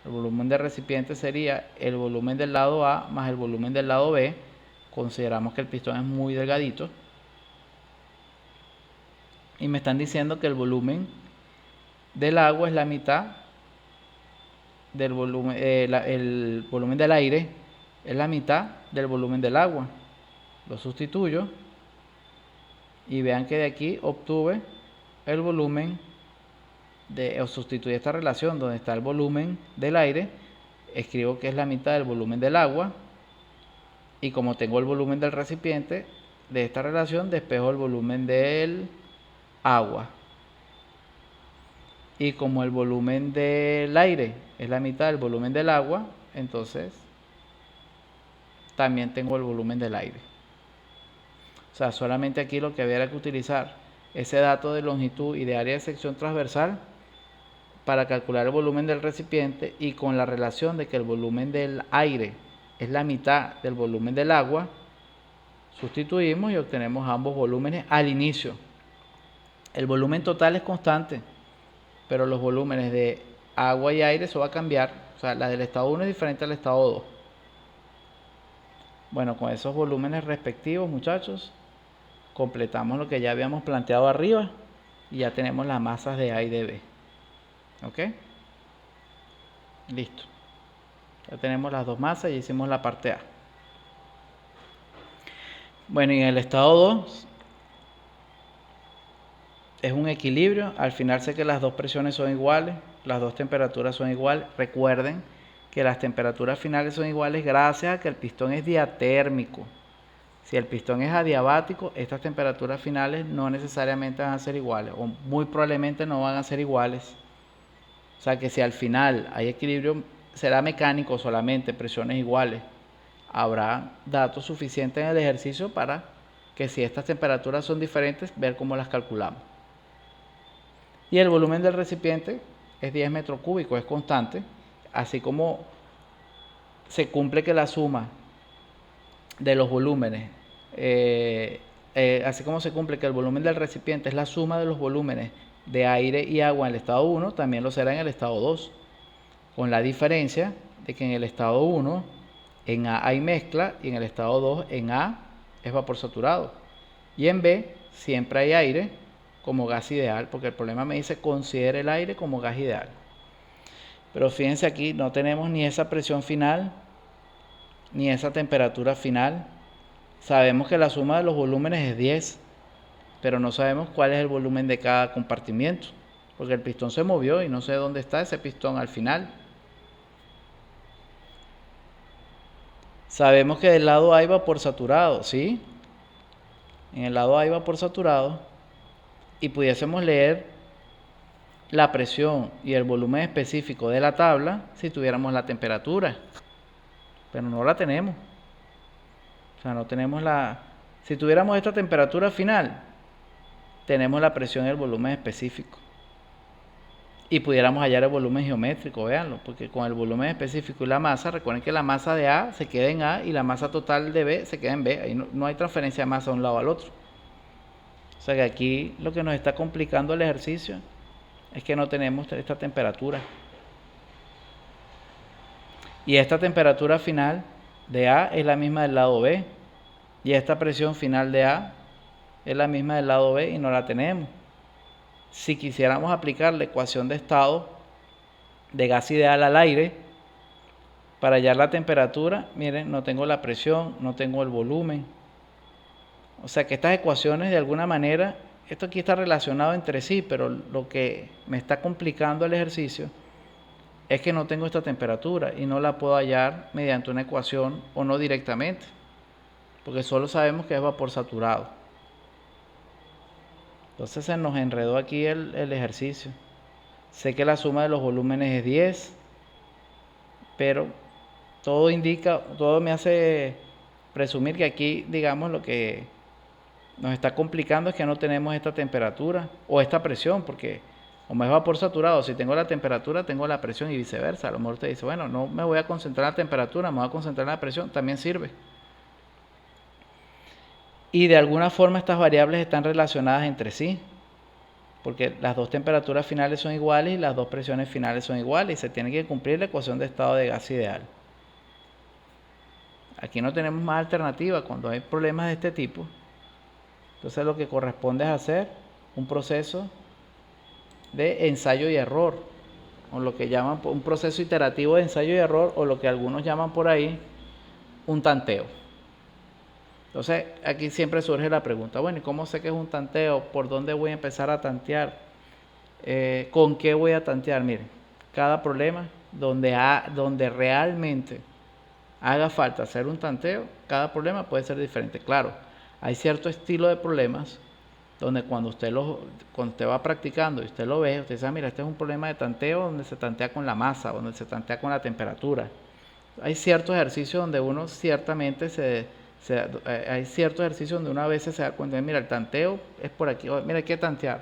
el volumen del recipiente sería el volumen del lado A más el volumen del lado B. Consideramos que el pistón es muy delgadito. Y me están diciendo que el volumen del agua es la mitad del volumen, el volumen del aire es la mitad del volumen del agua. Lo sustituyo y vean que de aquí obtuve el volumen o sustituye esta relación donde está el volumen del aire, escribo que es la mitad del volumen del agua, y como tengo el volumen del recipiente de esta relación, despejo el volumen del agua, y como el volumen del aire es la mitad del volumen del agua, entonces también tengo el volumen del aire. O sea, solamente aquí lo que había era que utilizar ese dato de longitud y de área de sección transversal para calcular el volumen del recipiente, y con la relación de que el volumen del aire es la mitad del volumen del agua, sustituimos y obtenemos ambos volúmenes al inicio. El volumen total es constante, pero los volúmenes de agua y aire, eso va a cambiar. O sea, la del estado 1 es diferente al estado 2. Bueno, con esos volúmenes respectivos, muchachos, completamos lo que ya habíamos planteado arriba y ya tenemos las masas de A y de B. ¿Ok? Listo. Ya tenemos las dos masas y hicimos la parte A. Bueno, y en el estado 2 es un equilibrio. Al final sé que las dos presiones son iguales, las dos temperaturas son iguales. Recuerden que las temperaturas finales son iguales gracias a que el pistón es diatérmico. Si el pistón es adiabático, estas temperaturas finales no necesariamente van a ser iguales, o muy probablemente no van a ser iguales. O sea que si al final hay equilibrio, será mecánico solamente, presiones iguales. Habrá datos suficientes en el ejercicio para que, si estas temperaturas son diferentes, ver cómo las calculamos. Y el volumen del recipiente es 10 metros cúbicos, es constante, así como se cumple que la suma de los volúmenes, así como se cumple que el volumen del recipiente es la suma de los volúmenes de aire y agua en el estado 1, también lo será en el estado 2, con la diferencia de que en el estado 1 en A hay mezcla y en el estado 2 en A es vapor saturado, y en B siempre hay aire como gas ideal, porque el problema me dice considere el aire como gas ideal. Pero fíjense aquí, no tenemos ni esa presión final ni esa temperatura final. Sabemos que la suma de los volúmenes es 10, pero no sabemos cuál es el volumen de cada compartimiento, porque el pistón se movió y no sé dónde está ese pistón al final. Sabemos que del lado A hay vapor saturado, ¿sí? En el lado A hay vapor saturado, y pudiésemos leer la presión y el volumen específico de la tabla si tuviéramos la temperatura, pero no la tenemos. O sea, no tenemos la... Si tuviéramos esta temperatura final, tenemos la presión y el volumen específico, y pudiéramos hallar el volumen geométrico, véanlo, porque con el volumen específico y la masa, recuerden que la masa de A se queda en A y la masa total de B se queda en B, ahí no hay transferencia de masa de un lado al otro. O sea que aquí lo que nos está complicando el ejercicio es que no tenemos esta temperatura. Y esta temperatura final de A es la misma del lado B, y esta presión final de A es la misma del lado B y no la tenemos. Si quisiéramos aplicar la ecuación de estado de gas ideal al aire para hallar la temperatura, miren, no tengo la presión, no tengo el volumen. O sea que estas ecuaciones de alguna manera esto aquí está relacionado entre sí, pero lo que me está complicando el ejercicio es que no tengo esta temperatura y no la puedo hallar mediante una ecuación o no directamente, porque solo sabemos que es vapor saturado. Entonces se nos enredó aquí el ejercicio. Sé que la suma de los volúmenes es 10, pero todo me hace presumir que aquí, digamos, lo que nos está complicando es que no tenemos esta temperatura o esta presión, porque como es vapor saturado, si tengo la temperatura, tengo la presión y viceversa. A lo mejor usted dice, bueno, no me voy a concentrar en la temperatura, me voy a concentrar en la presión, también sirve. Y de alguna forma estas variables están relacionadas entre sí, porque las dos temperaturas finales son iguales y las dos presiones finales son iguales y se tiene que cumplir la ecuación de estado de gas ideal. Aquí no tenemos más alternativa cuando hay problemas de este tipo. Entonces lo que corresponde es hacer un proceso de ensayo y error, o lo que llaman un proceso iterativo de ensayo y error, o lo que algunos llaman por ahí un tanteo. Entonces aquí siempre surge la pregunta, bueno, ¿y cómo sé que es un tanteo? ¿Por dónde voy a empezar a tantear? ¿Con qué voy a tantear? Miren, cada problema donde realmente haga falta hacer un tanteo, cada problema puede ser diferente. Claro, hay cierto estilo de problemas donde cuando usted va practicando y usted lo ve, usted dice, mira, este es un problema de tanteo donde se tantea con la masa, donde se tantea con la temperatura. Hay ciertos ejercicios donde uno ciertamente hay ciertos ejercicios donde uno a veces se da cuenta de, mira, el tanteo es por aquí, mira, hay que tantear.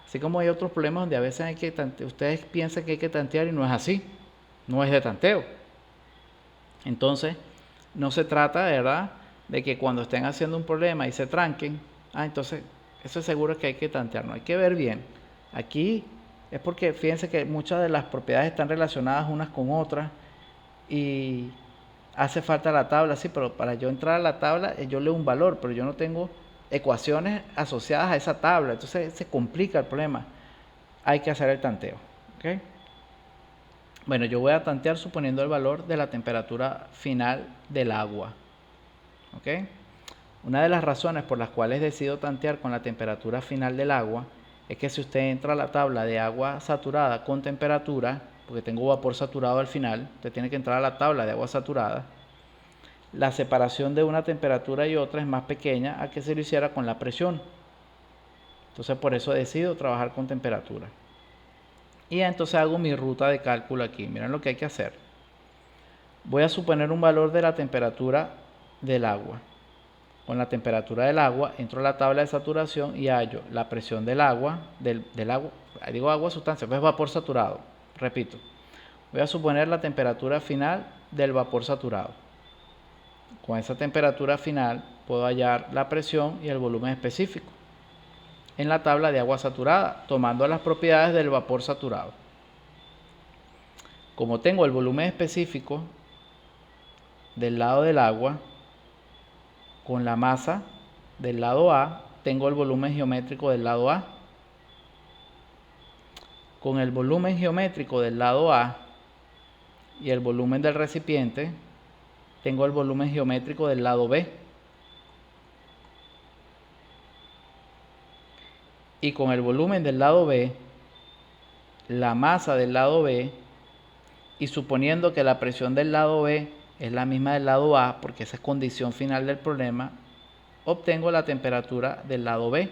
Así como hay otros problemas donde a veces hay que tantear, ustedes piensan que hay que tantear y no es así, no es de tanteo. Entonces, no se trata, ¿verdad?, de que cuando estén haciendo un problema y se tranquen, entonces, eso es seguro que hay que tantear, no hay que ver bien. Aquí es porque fíjense que muchas de las propiedades están relacionadas unas con otras y hace falta la tabla, sí, pero para yo entrar a la tabla, yo leo un valor, pero yo no tengo ecuaciones asociadas a esa tabla, entonces se complica el problema. Hay que hacer el tanteo, ¿ok? Bueno, yo voy a tantear suponiendo el valor de la temperatura final del agua, ¿ok? Una de las razones por las cuales decido tantear con la temperatura final del agua es que si usted entra a la tabla de agua saturada con temperatura, porque tengo vapor saturado al final, usted tiene que entrar a la tabla de agua saturada, la separación de una temperatura y otra es más pequeña a que se lo hiciera con la presión. Entonces por eso decido trabajar con temperatura. Y entonces hago mi ruta de cálculo aquí. Miren lo que hay que hacer. Voy a suponer un valor de la temperatura del agua. Con la temperatura del agua entro a la tabla de saturación y hallo la presión del agua, del agua, digo agua sustancia, pues vapor saturado. Repito, voy a suponer la temperatura final del vapor saturado. Con esa temperatura final puedo hallar la presión y el volumen específico en la tabla de agua saturada, tomando las propiedades del vapor saturado. Como tengo el volumen específico del lado del agua, con la masa del lado A, tengo el volumen geométrico del lado A. Con el volumen geométrico del lado A y el volumen del recipiente, tengo el volumen geométrico del lado B. Y con el volumen del lado B, la masa del lado B, y suponiendo que la presión del lado B es la misma del lado A, porque esa es condición final del problema, obtengo la temperatura del lado B.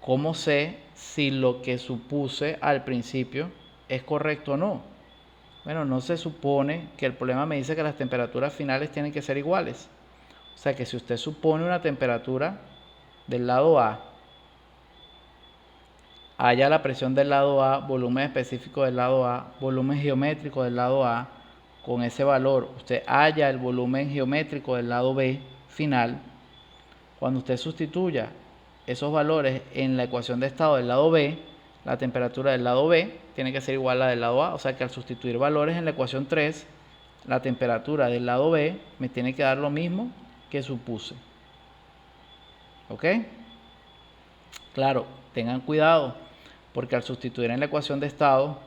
¿Cómo sé si lo que supuse al principio es correcto o no? Bueno, no se supone que el problema me dice que las temperaturas finales tienen que ser iguales. O sea que si usted supone una temperatura del lado A, halla la presión del lado A, volumen específico del lado A, volumen geométrico del lado A, con ese valor usted halla el volumen geométrico del lado B final. Cuando usted sustituya esos valores en la ecuación de estado del lado B, la temperatura del lado B tiene que ser igual a la del lado A, o sea que al sustituir valores en la ecuación 3, la temperatura del lado B me tiene que dar lo mismo que supuse. ¿Ok? Claro, tengan cuidado, porque al sustituir en la ecuación de estado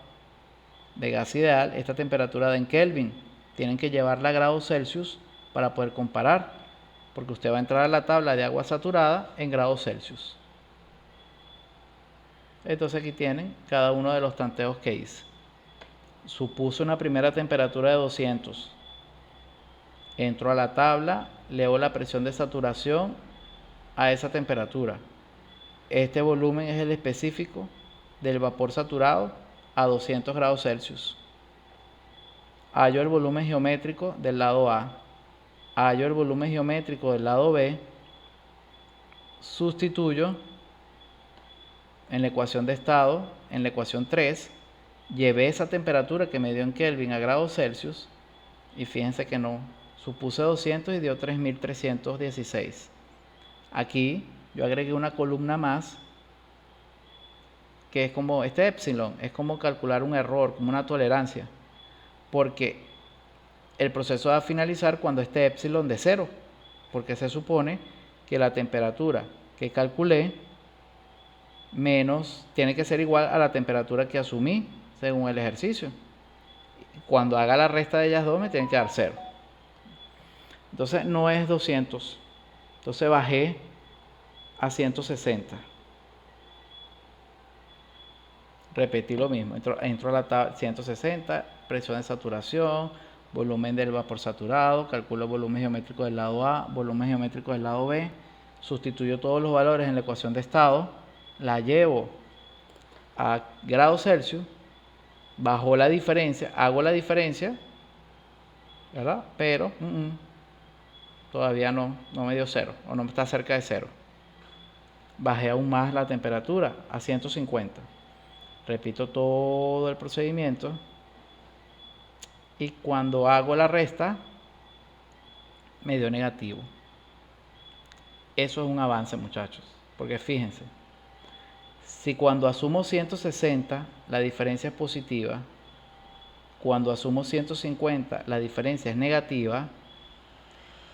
de gas ideal, esta temperatura da en Kelvin. Tienen que llevarla a grados Celsius para poder comparar, porque usted va a entrar a la tabla de agua saturada en grados Celsius. Entonces aquí tienen cada uno de los tanteos que hice. Supuse una primera temperatura de 200. Entro a la tabla, leo la presión de saturación a esa temperatura. Este volumen es el específico del vapor saturado a 200 grados Celsius. Hallo el volumen geométrico del lado A. Hallo el volumen geométrico del lado B. Sustituyo en la ecuación de estado, en la ecuación 3, llevé esa temperatura que me dio en Kelvin a grados Celsius y fíjense que no, supuse 200 y dio 3316. Aquí yo agregué una columna más que es como, este epsilon es como calcular un error, como una tolerancia, porque el proceso va a finalizar cuando esté epsilon de 0, porque se supone que la temperatura que calculé menos tiene que ser igual a la temperatura que asumí según el ejercicio. Cuando haga la resta de ellas dos me tienen que dar 0. Entonces no es 200. Entonces bajé a 160. Repetí lo mismo. Entro a la tabla 160, presión de saturación, volumen del vapor saturado, calculo el volumen geométrico del lado A, volumen geométrico del lado B, sustituyo todos los valores en la ecuación de estado, la llevo a grados Celsius, bajo la diferencia, hago la diferencia, ¿verdad? Pero todavía no me dio 0 o no está cerca de 0. Bajé aún más la temperatura a 150. Repito todo el procedimiento y cuando hago la resta me dio negativo. Eso es un avance, muchachos, porque fíjense, si cuando asumo 160 la diferencia es positiva, cuando asumo 150 la diferencia es negativa,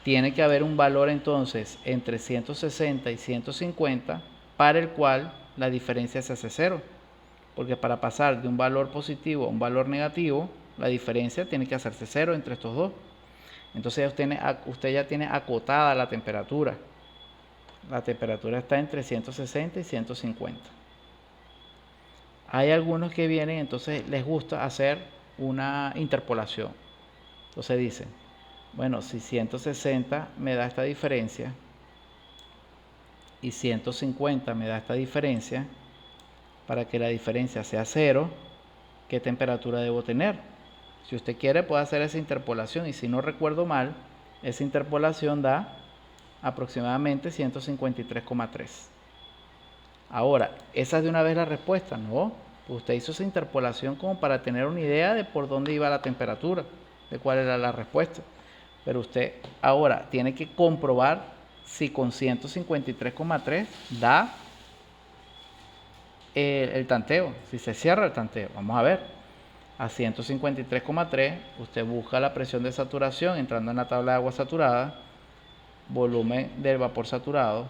tiene que haber un valor entonces entre 160 y 150 para el cual la diferencia se hace 0. Porque para pasar de un valor positivo a un valor negativo, la diferencia tiene que hacerse 0 entre estos dos. Entonces usted ya tiene acotada la temperatura. La temperatura está entre 160 y 150. Hay algunos que vienen, entonces les gusta hacer una interpolación. Entonces dicen, bueno, si 160 me da esta diferencia y 150 me da esta diferencia, para que la diferencia sea 0, ¿qué temperatura debo tener? Si usted quiere puede hacer esa interpolación y si no recuerdo mal, esa interpolación da aproximadamente 153,3. Ahora, ¿esa es de una vez la respuesta? No, usted hizo esa interpolación como para tener una idea de por dónde iba la temperatura, de cuál era la respuesta. Pero usted ahora tiene que comprobar si con 153,3 da el tanteo, si se cierra el tanteo. Vamos a ver, a 153,3 usted busca la presión de saturación entrando en la tabla de agua saturada, volumen del vapor saturado,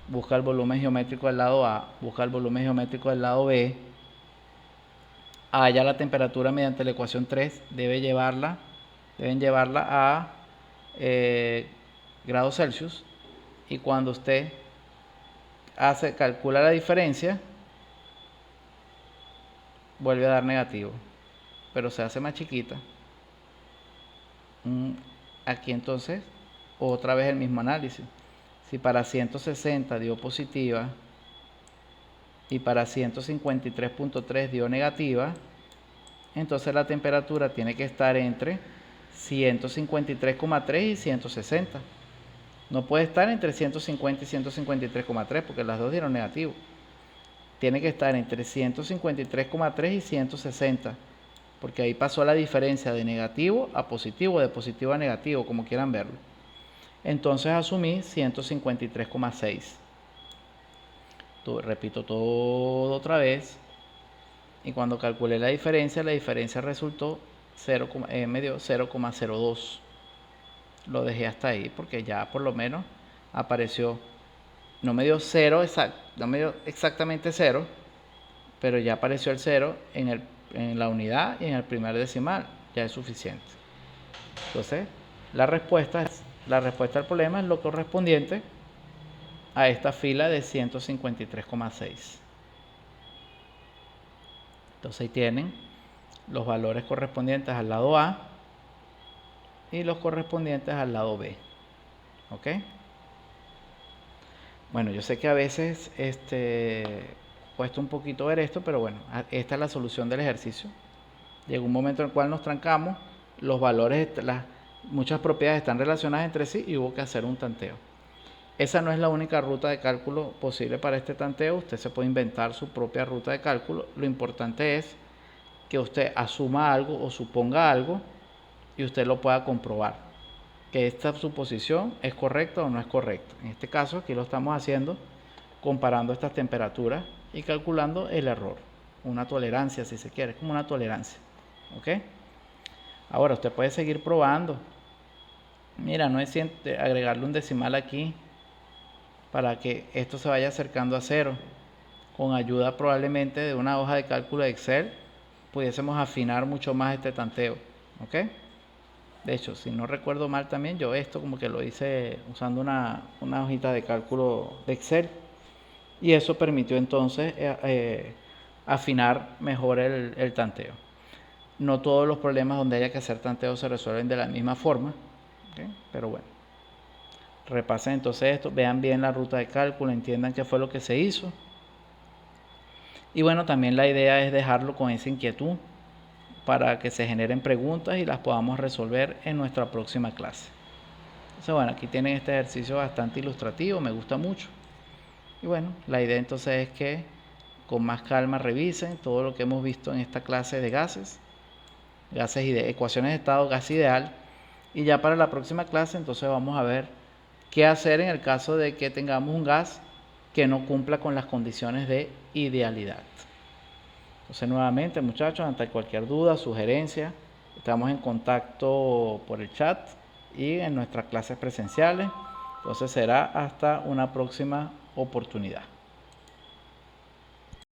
busca el volumen geométrico del lado A, busca el volumen geométrico del lado B, halla la temperatura mediante la ecuación 3, deben llevarla a grados Celsius, y cuando usted calcula la diferencia, vuelve a dar negativo, pero se hace más chiquita. Aquí entonces, otra vez el mismo análisis. Si para 160 dio positiva y para 153,3 dio negativa, entonces la temperatura tiene que estar entre 153,3 y 160. No puede estar entre 150 y 153,3 porque las dos dieron negativo. Tiene que estar entre 153,3 y 160, porque ahí pasó la diferencia de negativo a positivo, de positivo a negativo, como quieran verlo. Entonces asumí 153,6. Repito todo otra vez. Y cuando calculé la diferencia resultó me dio 0,02. Lo dejé hasta ahí porque ya por lo menos apareció. No me dio 0 no me dio exactamente 0, pero ya apareció el 0 en la unidad y en el primer decimal. Ya es suficiente. Entonces, la respuesta al problema es lo correspondiente a esta fila de 153,6. Entonces ahí tienen los valores correspondientes al lado A y los correspondientes al lado B. ¿Ok? Bueno, yo sé que a veces cuesta un poquito ver esto, pero bueno, esta es la solución del ejercicio. Llega un momento en el cual nos trancamos, los valores, muchas propiedades están relacionadas entre sí y hubo que hacer un tanteo. Esa no es la única ruta de cálculo posible para este tanteo. Usted se puede inventar su propia ruta de cálculo. Lo importante es que usted asuma algo o suponga algo y usted lo pueda comprobar, que esta suposición es correcta o no es correcta. En este caso aquí lo estamos haciendo comparando estas temperaturas y calculando el error, una tolerancia si se quiere, es como una tolerancia. ¿Ok? Ahora usted puede seguir probando. Mira, no es agregarle un decimal aquí para que esto se vaya acercando a cero. Con ayuda probablemente de una hoja de cálculo de Excel pudiésemos afinar mucho más este tanteo. ¿Ok? De hecho, si no recuerdo mal también, yo esto como que lo hice usando una hojita de cálculo de Excel. Y eso permitió entonces afinar mejor el tanteo. No todos los problemas donde haya que hacer tanteo se resuelven de la misma forma. ¿Okay? Pero bueno. Repasen entonces esto, vean bien la ruta de cálculo, entiendan qué fue lo que se hizo. Y bueno, también la idea es dejarlo con esa inquietud para que se generen preguntas y las podamos resolver en nuestra próxima clase. Entonces bueno, aquí tienen este ejercicio bastante ilustrativo, me gusta mucho. Y bueno, la idea entonces es que con más calma revisen todo lo que hemos visto en esta clase de gases ecuaciones de estado, gas ideal. Y ya para la próxima clase entonces vamos a ver qué hacer en el caso de que tengamos un gas que no cumpla con las condiciones de idealidad. Entonces nuevamente muchachos, ante cualquier duda, sugerencia, estamos en contacto por el chat y en nuestras clases presenciales. Entonces será hasta una próxima oportunidad.